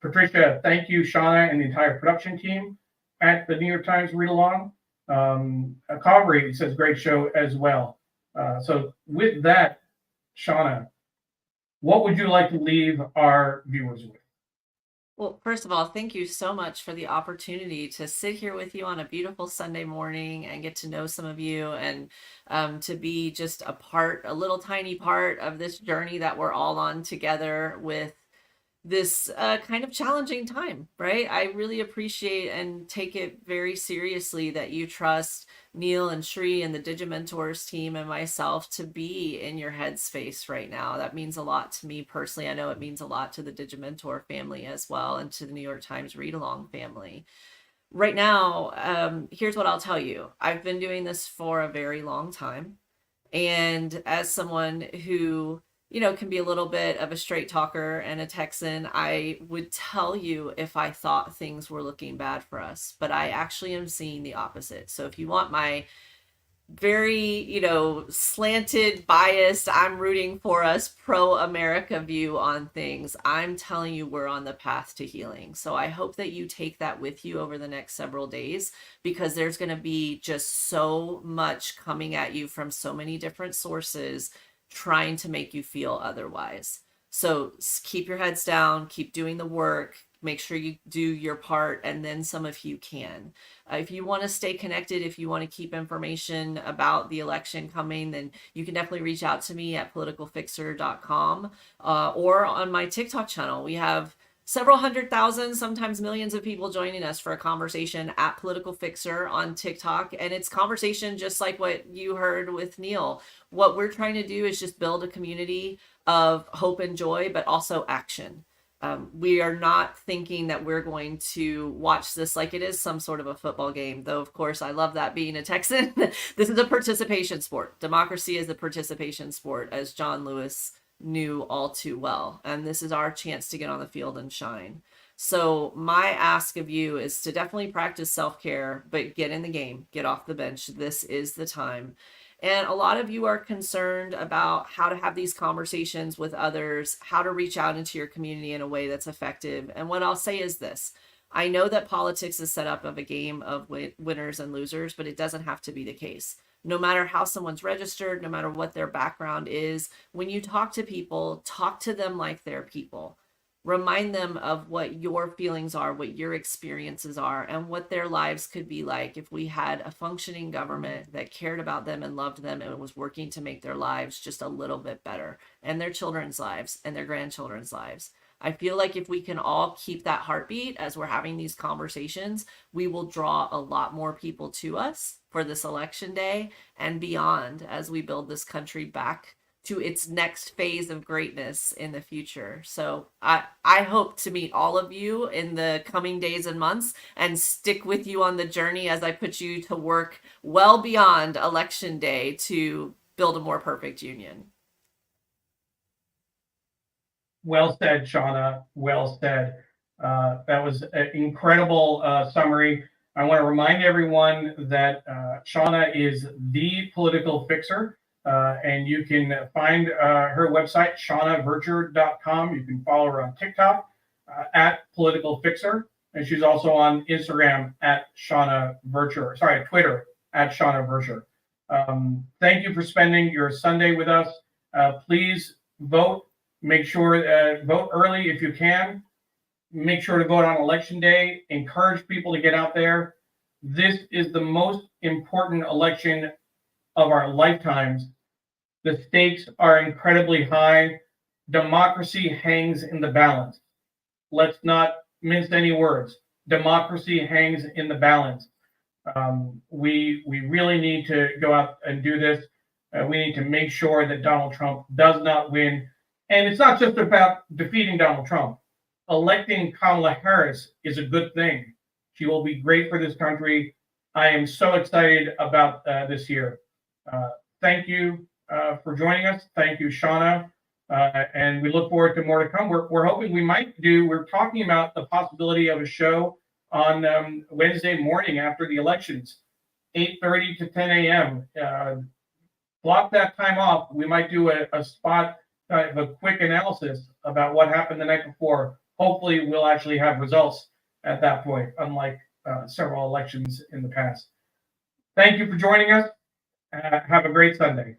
Patricia, thank you, Shawna and the entire production team at the New York Times Read Along. Calvary says, great show as well. So with that, Shawna, what would you like to leave our viewers with? Well, first of all, thank you so much for the opportunity to sit here with you on a beautiful Sunday morning and get to know some of you, and to be just a little tiny part of this journey that we're all on together with this kind of challenging time, right? I really appreciate and take it very seriously that you trust Neil and Shri and the Digimentors team and myself to be in your headspace right now. That means a lot to me personally. I know it means a lot to the Digimentor family as well, and to the New York Times Read Along family. Right now, here's what I'll tell you. I've been doing this for a very long time. And as someone who can be a little bit of a straight talker and a Texan, I would tell you if I thought things were looking bad for us, but I actually am seeing the opposite. So if you want my very, slanted, biased, I'm rooting for us, pro-America view on things, I'm telling you we're on the path to healing. So I hope that you take that with you over the next several days, because there's going to be just so much coming at you from so many different sources trying to make you feel otherwise. So keep your heads down, keep doing the work, make sure you do your part, and then some if you can. If you want to stay connected, if you want to keep information about the election coming, then you can definitely reach out to me at politicalfixer.com or on my TikTok channel. We have several 100,000, sometimes millions of people joining us for a conversation at Political Fixer on TikTok. And it's conversation just like what you heard with Neil. What we're trying to do is just build a community of hope and joy, but also action. We are not thinking that we're going to watch this like it is some sort of a football game, though, of course, I love that being a Texan. This is a participation sport. Democracy is a participation sport, as John Lewis knew all too well. And this is our chance to get on the field and shine. So my ask of you is to definitely practice self-care, but get in the game, get off the bench. This is the time. And a lot of you are concerned about how to have these conversations with others, how to reach out into your community in a way that's effective. And what I'll say is this: I know that politics is set up of a game of winners and losers, but it doesn't have to be the case. No matter how someone's registered, no matter what their background is, when you talk to people, talk to them like they're people. Remind them of what your feelings are, what your experiences are, and what their lives could be like if we had a functioning government that cared about them and loved them and was working to make their lives just a little bit better, and their children's lives and their grandchildren's lives. I feel like if we can all keep that heartbeat as we're having these conversations, we will draw a lot more people to us for this election day and beyond as we build this country back to its next phase of greatness in the future. So I hope to meet all of you in the coming days and months and stick with you on the journey as I put you to work well beyond Election Day to build a more perfect union. Well said, Shawna. Well said. That was an incredible summary. I want to remind everyone that Shawna is the political fixer, and you can find her website, shawnavercher.com. You can follow her on TikTok at Political Fixer, and she's also on Instagram at Shawna Vercher. Sorry, Twitter at Shawna Vercher. Thank you for spending your Sunday with us. Please vote. Make sure vote early if you can. Make sure to vote on Election Day. Encourage people to get out there. This is the most important election of our lifetimes. The stakes are incredibly high. Democracy hangs in the balance. Let's not mince any words. Democracy hangs in the balance. We really need to go out and do this. We need to make sure that Donald Trump does not win. And it's not just about defeating Donald Trump. Electing Kamala Harris is a good thing. She will be great for this country. I am so excited about this year. Thank you for joining us. Thank you, Shawna. And we look forward to more to come. We're hoping we're talking about the possibility of a show on Wednesday morning after the elections, 8:30 to 10 a.m. Block that time off. We might do a spot, a quick analysis about what happened the night before. Hopefully, we'll actually have results at that point, unlike several elections in the past. Thank you for joining us. Have a great Sunday.